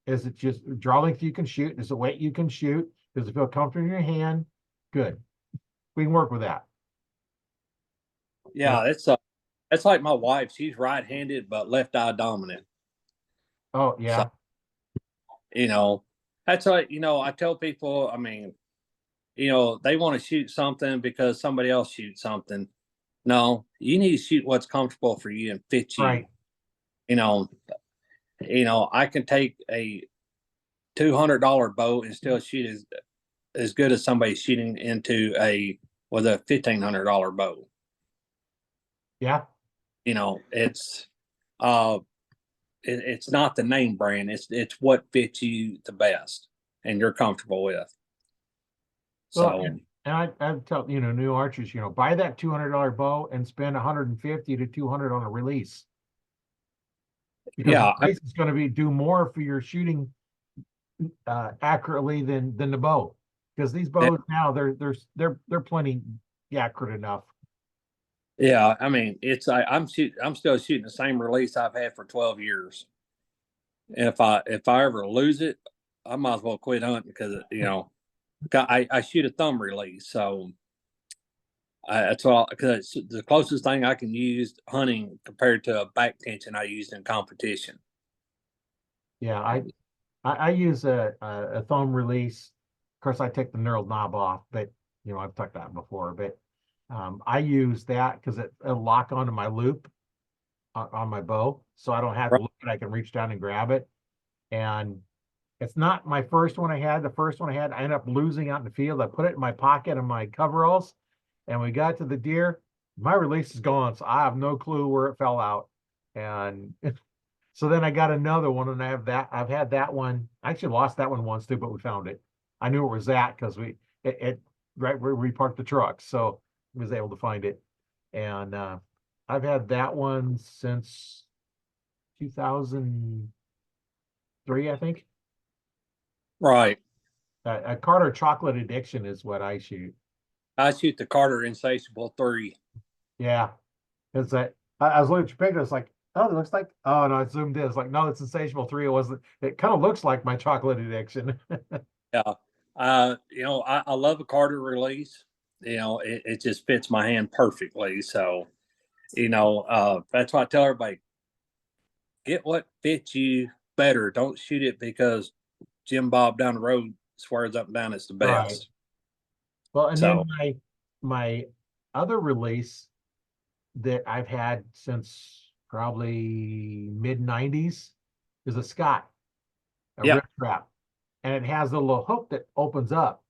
S1: Is it just draw length you can shoot? Is it weight you can shoot? Does it feel comfortable in your hand? Good. We can work with that.
S2: yeah. That's like my wife. She's right-handed but left eye dominant.
S1: Oh
S2: So
S1: yeah.
S2: you know, that's like I tell people. I mean, they want to shoot something because somebody else shoots something. No, you need to shoot what's comfortable for you and fit you.
S1: Right.
S2: You know, I can take a $200 bow and still shoot as good as somebody shooting into a with a $1,500 bow.
S1: Yeah.
S2: It's uh it's not the name brand. It's what fits you the best. and you're comfortable with.
S1: Well,
S2: So
S1: I tell, new archers, buy that $200 bow and spend 150 to 200 on a release. Because the
S2: yeah,
S1: release is going to do more for your shooting accurately than the bow. Because these bows now they're plenty accurate enough.
S2: yeah. I mean, I'm still shooting the same release I've had for 12 years. And if I ever lose it, I might as well quit hunting because I shoot a thumb release, so that's all. Because it's the closest thing I can use hunting compared to a back tension I used in competition.
S1: Yeah, I use a thumb release. Of course, I take the knurled knob off, but I've tucked that before. But I use that because it'll lock onto my loop on my bow, so I don't have to look at it. I can reach down and grab it. And it's not my first one I had. The first one I had, I ended up losing out in the field. I put it in my pocket of my coveralls, and we got to the deer. My release is gone, so I have no clue where it fell out. And so then I got another one, and I've had that one. I actually lost that one once too, but we found it. I knew it was that because it right where we parked the truck, so I was able to find it. And I've had that one since 2003, I think.
S2: Right.
S1: A Carter Chocolate Addiction is what I shoot.
S2: I shoot the Carter Insatiable 3.
S1: Yeah, it's that. I was looking at your picture. It's like, oh, it looks like. Oh no, it zoomed in. It's like, no, it's Insatiable 3. It wasn't. It kind of looks like my Chocolate Addiction.
S2: Yeah. I love a Carter release. It just fits my hand perfectly. So, that's why I tell everybody, get what fits you better. Don't shoot it because Jim Bob down the road swears up and down it's the
S1: Right.
S2: best.
S1: Well, and then
S2: So
S1: my other release that I've had since probably mid '90s is a Scott, a
S2: yeah,
S1: rip trap, and it has a little hook that opens up,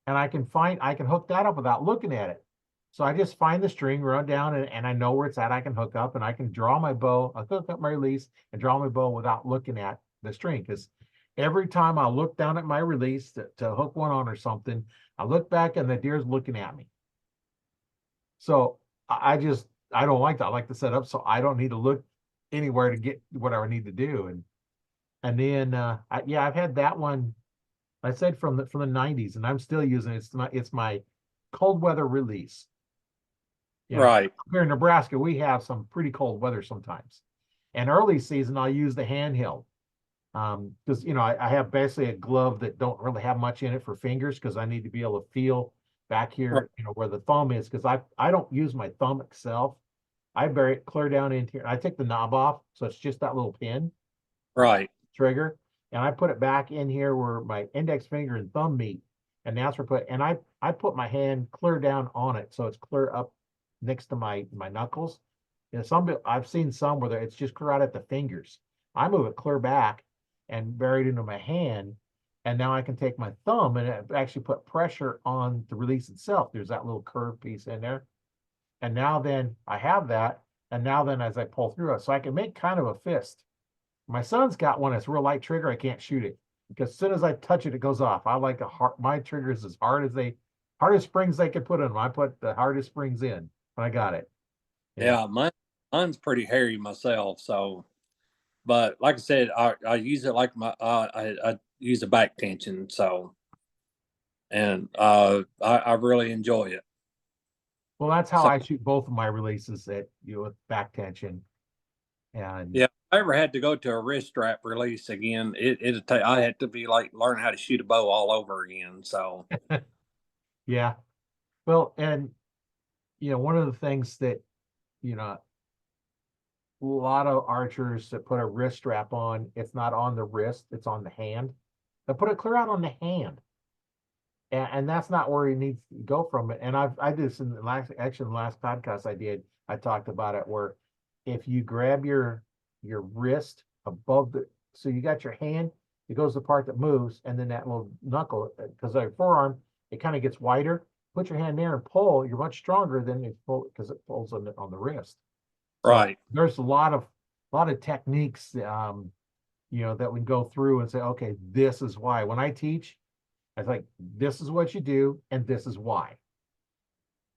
S1: and I can hook that up without looking at it. So I just find the string, run down, and I know where it's at. I can hook up, and I can draw my bow. I hook up my release and draw my bow without looking at the string. Because every time I look down at my release to hook one on or something, I look back and the deer's looking at me. So I don't like that. I like to set up so I don't need to look anywhere to get whatever I need to do. And then I've had that one. I said from the '90s, and I'm still using it. It's my cold weather release.
S2: right,
S1: Here in Nebraska, we have some pretty cold weather sometimes. And early season, I'll use the handheld. Because I have basically a glove that don't really have much in it for fingers because I need to be able to feel back
S2: right,
S1: here, where the thumb is, because I don't use my thumb itself. I bury it clear down into here. I take the knob off, so it's just that little pin
S2: right,
S1: trigger, and I put it back in here where my index finger and thumb meet, and that's where I put my hand clear down on it, so it's clear up next to my knuckles. I've seen some where it's just clear out at the fingers. I move it clear back and bury it into my hand, and now I can take my thumb and actually put pressure on the release itself. There's that little curved piece in there, and now then I have that, and now then as I pull through it, so I can make kind of a fist. My son's got one that's real light trigger. I can't shoot it because as soon as I touch it, it goes off. I like my triggers as hardest springs they could put in them. I put the hardest springs in when I got it.
S2: yeah. Mine's pretty hairy myself. So, but like I said, I use it like I use a back tension. So, and I really enjoy it.
S1: Well, that's how
S2: So
S1: I shoot both of my releases with back tension. And
S2: yeah, if I ever had to go to a wrist strap release again, it'd take I had to be like learn how to shoot a bow all over again. So
S1: yeah, well, and one of the things that you know a lot of archers that put a wrist strap on, it's not on the wrist, it's on the hand. They put it clear out on the hand. And that's not where he needs to go from it. And I did this in the last podcast I did. I talked about it where if you grab your wrist above so you got your hand, it goes the part that moves, and then that little knuckle, because our forearm, it kind of gets wider. Put your hand there and pull. You're much stronger than it pull because it pulls on the wrist. So
S2: right,
S1: there's a lot of techniques that we go through and say, okay, this is why. When I teach, I was like, this is what you do, and this is why.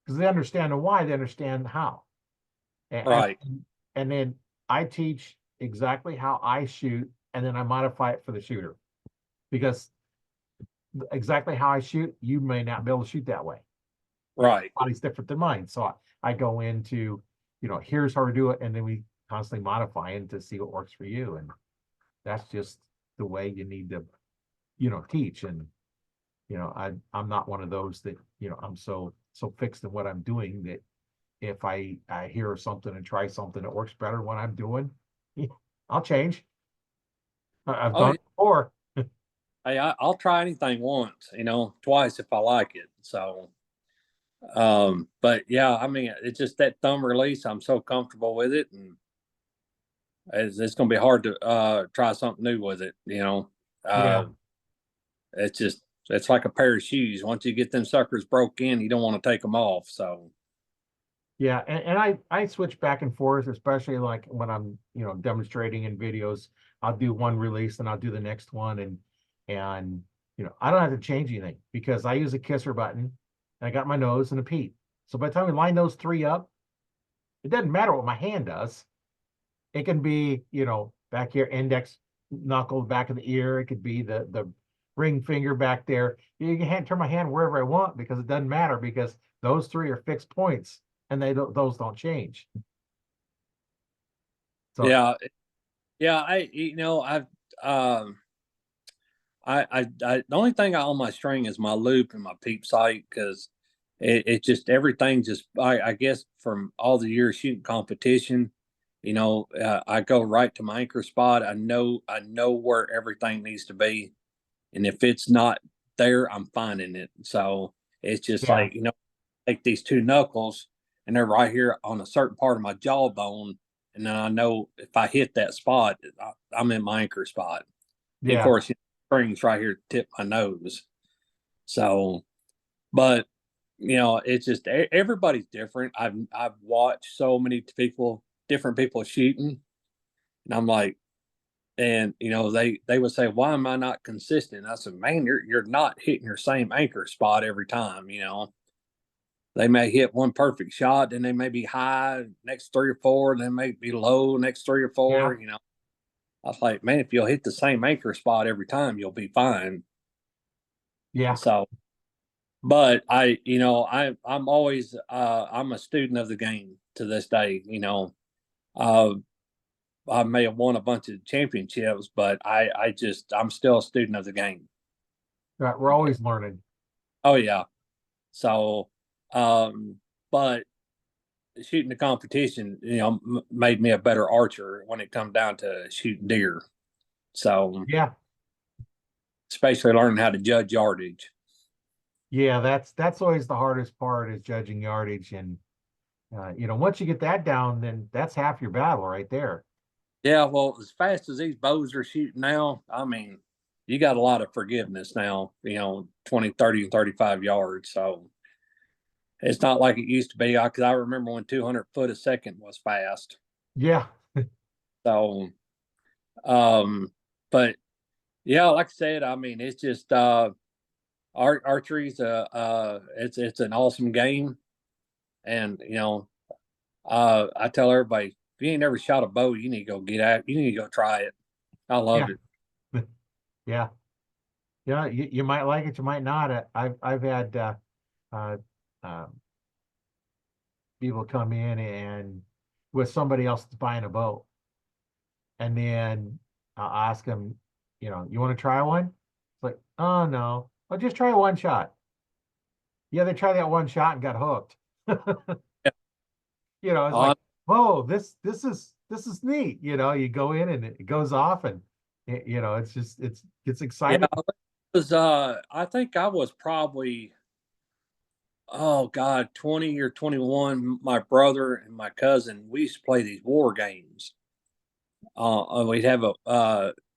S1: Because they understand the why, they understand how.
S2: Right.
S1: And then I teach exactly how I shoot, and then I modify it for the shooter. Because exactly how I shoot, you may not be able to shoot that way.
S2: Right.
S1: Body's different than mine. So I go into, here's how to do it, and then we constantly modify it to see what works for you. And that's just the way you need to, teach. And I'm not one of those that, I'm so fixed in what I'm doing that if I hear something and try something that works better what I'm doing, I'll change. I've
S2: Oh,
S1: done
S2: yeah.
S1: it before.
S2: Hey, I'll try anything once, twice if I like it. So, but yeah, I mean, it's just that thumb release. I'm so comfortable with it, and it's going to be hard to try something new with it.
S1: Yeah.
S2: It's just it's like a pair of shoes. Once you get them suckers broke in, you don't want to take them off. So,
S1: Yeah, and I switch back and forth, especially like when I'm, demonstrating in videos. I'll do one release and I'll do the next one, and I don't have to change anything because I use a kisser button and I got my nose and a peep. So by the time we line those three up, it doesn't matter what my hand does. It can be, back here, index knuckle, back of the ear. It could be the ring finger back there. You can turn my hand wherever I want because it doesn't matter because those three are fixed points and those don't change. So
S2: yeah, yeah. I've the only thing on my string is my loop and my peep sight because it just everything just I guess from all the years shooting competition, I go right to my anchor spot. I know where everything needs to be, and if it's not there, I'm finding it. So it's just
S1: yeah,
S2: like take these two knuckles and they're right here on a certain part of my jawbone, and then I know if I hit that spot, I'm in my anchor spot. And of
S1: yeah,
S2: course, springs right here tip my nose. So, but it's just everybody's different. I've watched so many different people shooting, and I'm like, and they would say, "Why am I not consistent?" I said, "Man, you're not hitting your same anchor spot every time. They may hit one perfect shot, then they may be high next three or four, then may be low next three or
S1: yeah,
S2: four. I was like, man, if you'll hit the same anchor spot every time, you'll be fine.
S1: yeah,
S2: So, but I'm always I'm a student of the game to this day. Uh, I may have won a bunch of championships, but I'm still a student of the game.
S1: right. We're always learning.
S2: Oh yeah. So, but shooting the competition, made me a better archer when it come down to shooting deer. So,
S1: Yeah,
S2: especially learning how to judge yardage.
S1: yeah. That's always the hardest part is judging yardage, and once you get that down, then that's half your battle right there.
S2: Yeah, well, as fast as these bows are shooting now, I mean, you got a lot of forgiveness now, 20, 30, and 35 yards. So it's not like it used to be. Cause I remember when 200 foot a second was fast.
S1: Yeah,
S2: So, but yeah, like I said, I mean, it's just, archery's it's an awesome game. And, I tell everybody, if you ain't never shot a bow, you need to go you need to go try it. I
S1: yeah,
S2: love it.
S1: yeah, yeah. You might like it, you might not. I've had uh, um, people come in and with somebody else buying a boat, and then I'll ask them, you want to try one? It's like, oh no, I'll just try one shot. Yeah, they tried that one shot and got hooked. It's
S2: Uh,
S1: like, whoa, this is neat. You go in and it goes off, and it's just it's
S2: yeah,
S1: exciting.
S2: I think I was probably, oh God, 20 or 21. My brother and my cousin, we used to play these war games. We'd have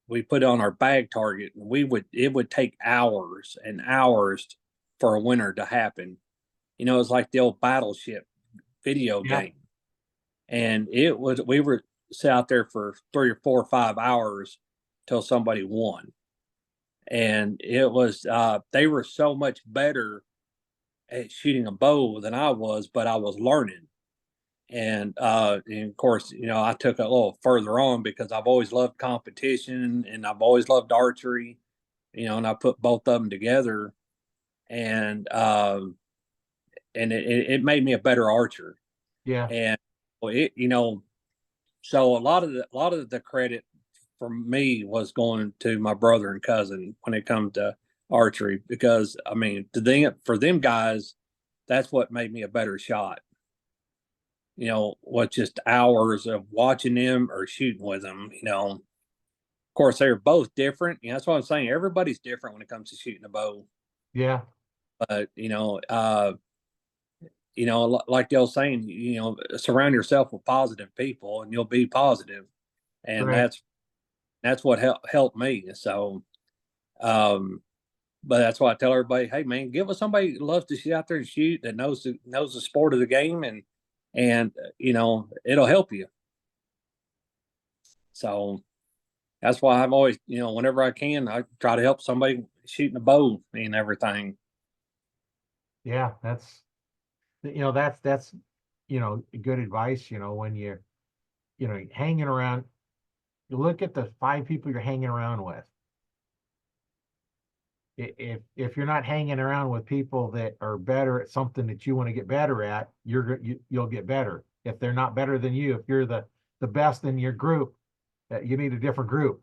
S2: we put on our bag target, and it would take hours and hours for a winter to happen. It's like the old battleship video
S1: Yeah,
S2: game. And we were sit out there for 3 or 4 or 5 hours till somebody won. and it was they were so much better at shooting a bow than I was, but I was learning. And of course, I took it a little further on because I've always loved competition and I've always loved archery, and I put both of them together, and it made me a better archer.
S1: Yeah.
S2: And so a lot of the credit for me was going to my brother and cousin when it comes to archery, because I mean, for them guys, that's what made me a better shot. What just hours of watching them or shooting with them. Of course, they're both different. That's what I'm saying. Everybody's different when it comes to shooting a bow.
S1: Yeah.
S2: But like the old saying, surround yourself with positive people, and you'll be positive. And
S1: Right.
S2: that's what helped me. So, but that's why I tell everybody, hey man, give us somebody who loves to shoot out there and shoot, that knows the sport of the game, and it'll help you. So that's why I'm always, whenever I can, I try to help somebody shooting a bow and everything.
S1: Yeah. That's good advice, when you're, hanging around, you look at the 5 people you're hanging around with. If you're not hanging around with people that are better at something that you want to get better at, you'll get better. If they're not better than you, if you're the best in your group, you need a different group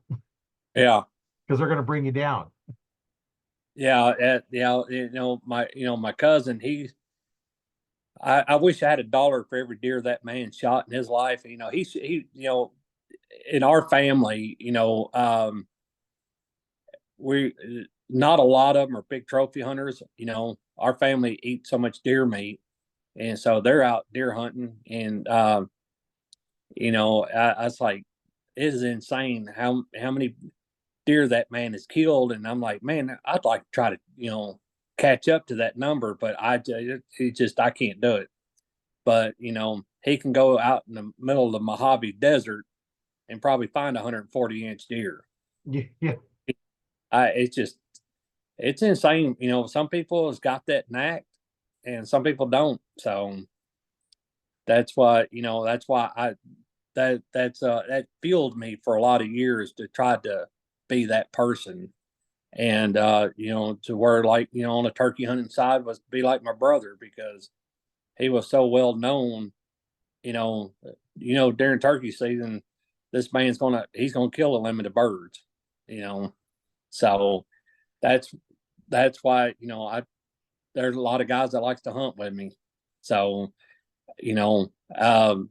S2: Yeah.
S1: because they're going to bring you down.
S2: Yeah. My cousin, I wish I had $1 for every deer that man shot in his life. In our family, we, not a lot of them are big trophy hunters. Our family eats so much deer meat, and so they're out deer hunting. And I was like, it is insane how many deer that man has killed. And I'm like, man, I'd like to try to catch up to that number, but I can't do it. But he can go out in the middle of the Mojave Desert and probably find a 140-inch deer.
S1: Yeah.
S2: It's insane. Some people has got that knack, and some people don't. So that's why that fueled me for a lot of years to try to be that person. And to where, like, on the turkey hunting side, was to be like my brother, because he was so well known. During turkey season, this man's he's gonna kill a limited birds. So that's why there's a lot of guys that likes to hunt with me. So of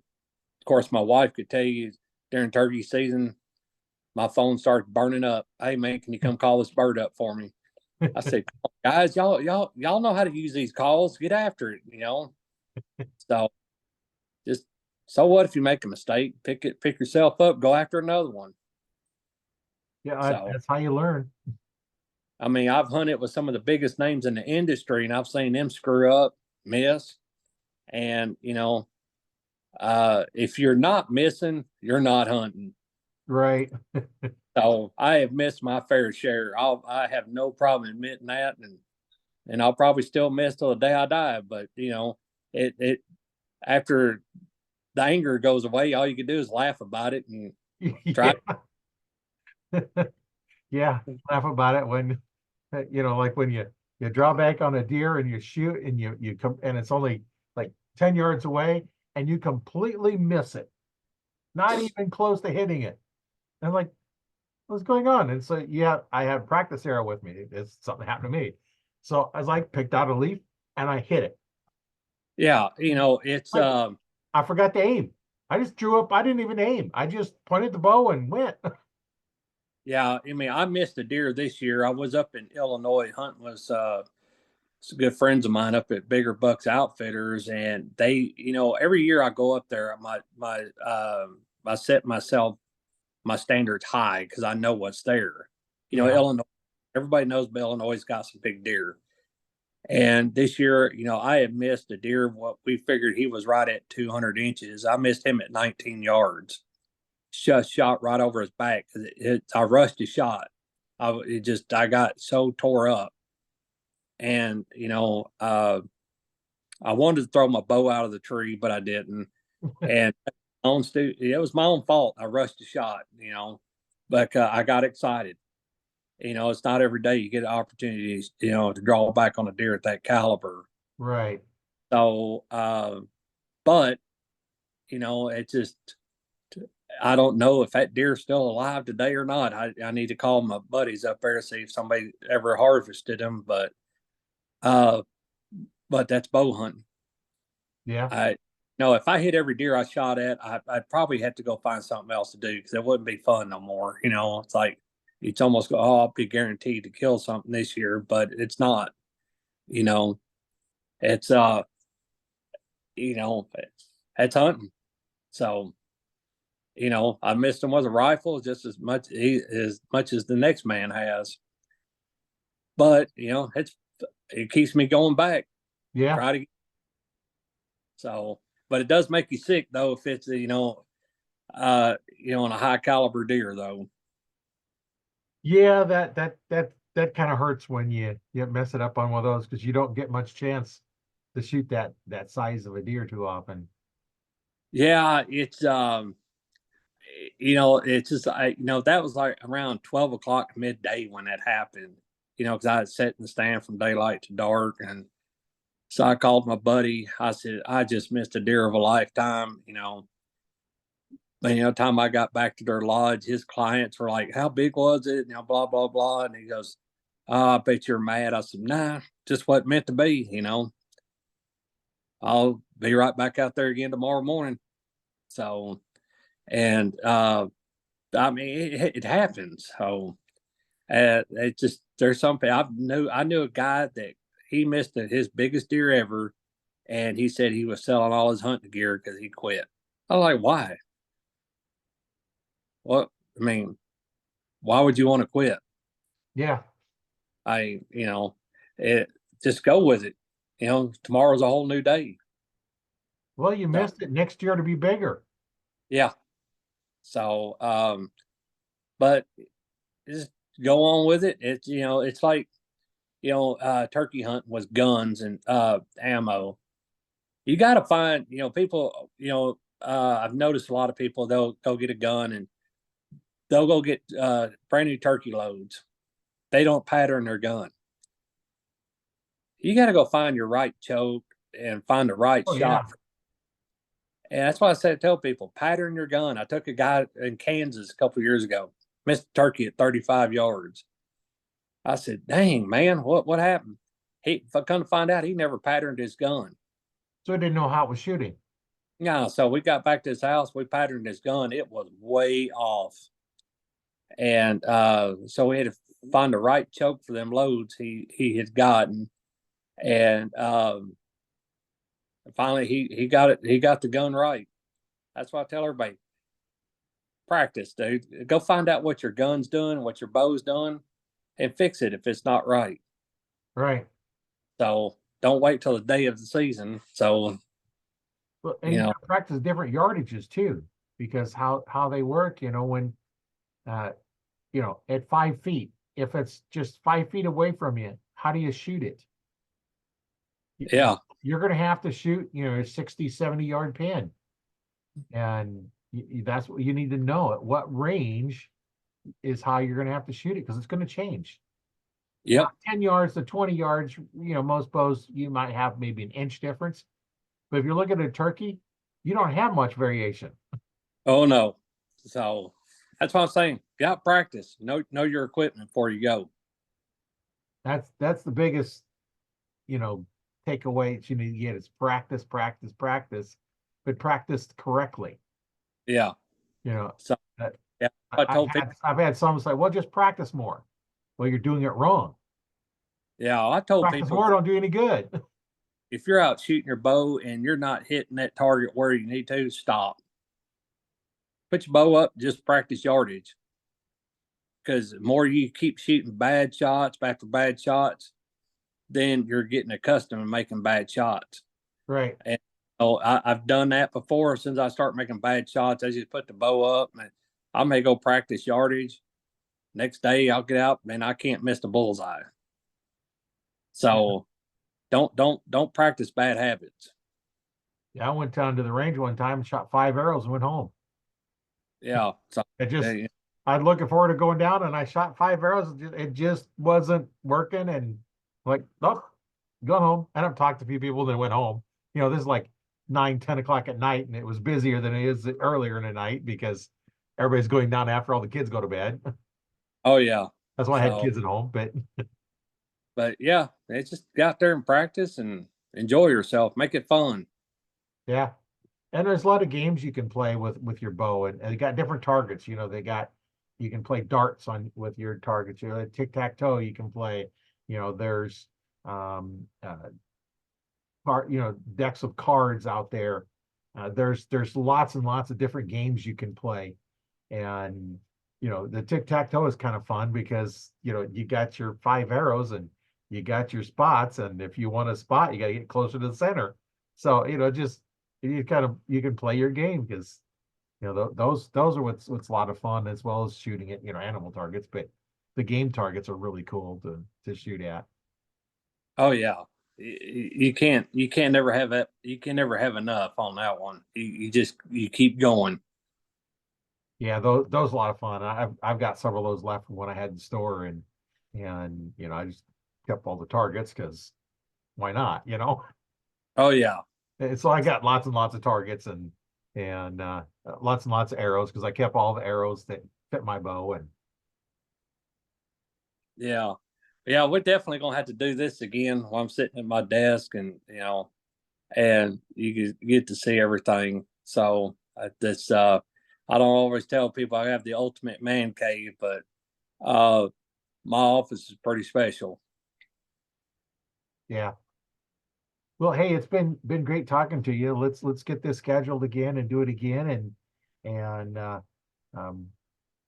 S2: course, my wife could tell you, during turkey season, my phone starts burning up. Hey man, can you come call this bird up for me? I said, guys, y'all know how to use these calls. Get after it. So just, so what if you make a mistake? Pick yourself up, go after another one.
S1: Yeah.
S2: So
S1: That's how you learn.
S2: I mean, I've hunted with some of the biggest names in the industry, and I've seen them screw up, miss, and if you're not missing, you're not hunting.
S1: Right.
S2: So I have missed my fair share. I have no problem admitting that, and I'll probably still miss till the day I die. But it after the anger goes away, all you can do is laugh about it and try.
S1: Yeah. Yeah. Laugh about it when, like when you draw back on a deer and you shoot and you come and it's only like 10 yards away and you completely miss it, not even close to hitting it. And I'm like, what's going on? And so, yeah, I had practice arrow with me. It's something happened to me. So I was like, picked out a leaf and I hit it.
S2: Yeah, it's
S1: Like, I forgot to aim. I just drew up. I didn't even aim. I just pointed the bow and went.
S2: yeah. I mean, I missed a deer this year. I was up in Illinois hunting with some good friends of mine up at Bigger Bucks Outfitters, and they, every year I go up there, I set myself my standards high because I know what's there.
S1: Yeah.
S2: Illinois, everybody knows Illinois got some big deer. And this year, I had missed a deer. What we figured he was right at 200 inches. I missed him at 19 yards. Just shot right over his back because I rushed his shot. I got so tore up, and I wanted to throw my bow out of the tree, but I didn't. And it was my own fault. I rushed the shot, but I got excited. It's not every day you get opportunities, to draw back on a deer at that caliber.
S1: Right.
S2: So, but it's just, I don't know if that deer's still alive today or not. I need to call my buddies up there to see if somebody ever harvested him, uh, but that's bow hunting.
S1: Yeah.
S2: If I hit every deer I shot at, I'd probably have to go find something else to do because it wouldn't be fun no more. It's like, it's almost go, oh, I'll be guaranteed to kill something this year, but it's not, you know, it's, it's hunting. So, I missed him with a rifle just as much as the next man has. But, it keeps me going back.
S1: Yeah.
S2: Try to. So, but it does make you sick though if it's on a high caliber deer though.
S1: Yeah, that kind of hurts when you mess it up on one of those because you don't get much chance to shoot that size of a deer too often.
S2: Yeah, it's just that was like around 12 o'clock midday when that happened. Because I had sat in the stand from daylight to dark, and so I called my buddy. I said I just missed a deer of a lifetime. Time I got back to their lodge, his clients were like, "How big was it?" Blah blah blah, and he goes, "Oh, I bet you're mad." I said, "Nah, just what meant to be." I'll be right back out there again tomorrow morning. So, and I mean, it happens. So, it just there's something I knew a guy that he missed his biggest deer ever, and he said he was selling all his hunting gear because he quit. I was like, why? Well, I mean, why would you want to quit?
S1: Yeah.
S2: It just go with it. Tomorrow's a whole new day.
S1: Well, you
S2: So,
S1: missed it. Next year to be bigger.
S2: yeah. So, but just go on with it. It's like, turkey hunting was guns and ammo. You got to find, people, I've noticed a lot of people, they'll go get a gun and they'll go get brand new turkey loads. They don't pattern their gun. You got to go find your right choke and find the right
S1: Oh yeah.
S2: shot. And that's why I said, tell people, pattern your gun. I took a guy in Kansas a couple of years ago, missed a turkey at 35 yards. I said, dang, man, what happened? If I come to find out, he never patterned his gun.
S1: So I didn't know how it was shooting.
S2: Yeah, so we got back to his house, we patterned his gun. It was way off. And so we had to find the right choke for them loads he had gotten. And finally he got it, he got the gun right. That's why I tell everybody, practice, dude. Go find out what your gun's doing, what your bow's doing, and fix it if it's not right.
S1: Right.
S2: So don't wait till the day of the season. So
S1: Well, and you gotta practice different yardages too, because how they work, when uh at 5 feet, if it's just 5 feet away from you, how do you shoot it?
S2: yeah,
S1: You're gonna have to shoot, a 60, 70 yard pin. And that's what you need to know. At what range is how you're gonna have to shoot it, because it's gonna change. Now,
S2: yep,
S1: 10 yards to 20 yards, most bows you might have maybe an inch difference. But if you're looking at a turkey, you don't have much variation.
S2: oh no. So that's what I'm saying. Got practice. Know your equipment before you go.
S1: That's the biggest, takeaway that you need to get is practice, practice, practice, but practiced correctly.
S2: Yeah.
S1: You know,
S2: So
S1: that
S2: yeah, I told people.
S1: I've had some say, well, just practice more. Well, you're doing it wrong.
S2: Yeah, I told
S1: Practice
S2: people,
S1: more don't do any good.
S2: if you're out shooting your bow and you're not hitting that target where you need to, stop. Put your bow up, just practice yardage. Because the more you keep shooting bad shots after bad shots, then you're getting accustomed to making bad shots.
S1: Right.
S2: And I've done that before. Since I start making bad shots, I just put the bow up and I may go practice yardage. Next day I'll get out, man, I can't miss the bullseye. So don't practice bad habits.
S1: Yeah, I went down to the range one time and shot 5 arrows and went home.
S2: Yeah. So
S1: It just,
S2: yeah,
S1: I'd looking forward to going down and I shot 5 arrows. It just wasn't working. And like, nope, going home. And I've talked to a few people that went home. You know, this is like 9, 10 o'clock at night, and it was busier than it is earlier in the night because everybody's going down after all the kids go to bed.
S2: oh yeah.
S1: That's why I had
S2: So
S1: kids at home.
S2: but yeah, it's just get out there and practice and enjoy yourself. Make it fun.
S1: Yeah. And there's a lot of games you can play with your bow, and they got different targets. You know, you can play darts on with your targets. You know, tic-tac-toe you can play. You know, there's um decks of cards out there. There's lots and lots of different games you can play. And the tic-tac-toe is kind of fun because you got your 5 arrows and you got your spots, and if you want a spot, you got to get closer to the center. So just you can play your game because those are what's a lot of fun, as well as shooting at animal targets, but the game targets are really cool to shoot at.
S2: Oh yeah. You can't never have that. You can never have enough on that one. You keep going.
S1: Yeah, those are a lot of fun. I've got several of those left from when I had the store, and I just kept all the targets because why not?
S2: Oh yeah.
S1: And so I got lots and lots of targets and lots and lots of arrows because I kept all the arrows that fit my bow. And
S2: Yeah. Yeah, we're definitely gonna have to do this again while I'm sitting at my desk and and you get to see everything. So this I don't always tell people I have the ultimate man cave, but uh my office is pretty special.
S1: yeah, well, hey, it's been great talking to you. Let's get this scheduled again and do it again, and um,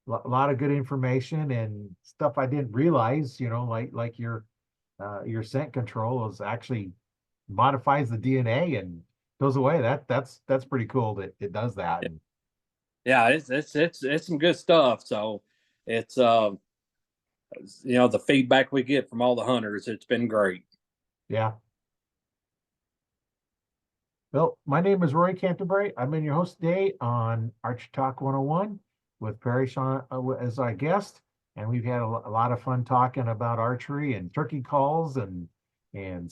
S1: a lot of good information and stuff I didn't realize. Like your scent control is actually modifies the DNA and goes away. That's pretty cool that it does that. And
S2: Yeah, it's some good stuff. So it's the feedback we get from all the hunters, it's been great.
S1: yeah. Well, my name is Roy Canterbury. I've been your host today on Arch Talk 101 with Parrish as our guest. And we've had a lot of fun talking about archery and turkey calls and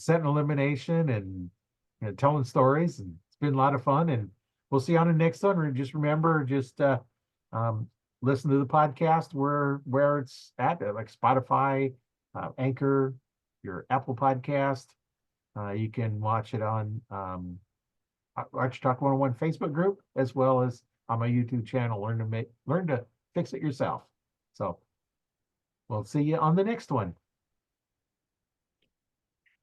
S1: scent elimination and telling stories. And it's been a lot of fun. And we'll see you on the next one. Just remember, um, listen to the podcast where it's at, like Spotify, Anchor, your Apple Podcast. You can watch it on Arch Talk 101 Facebook group, as well as on my YouTube channel. Learn to fix it yourself. So we'll see you on the next one.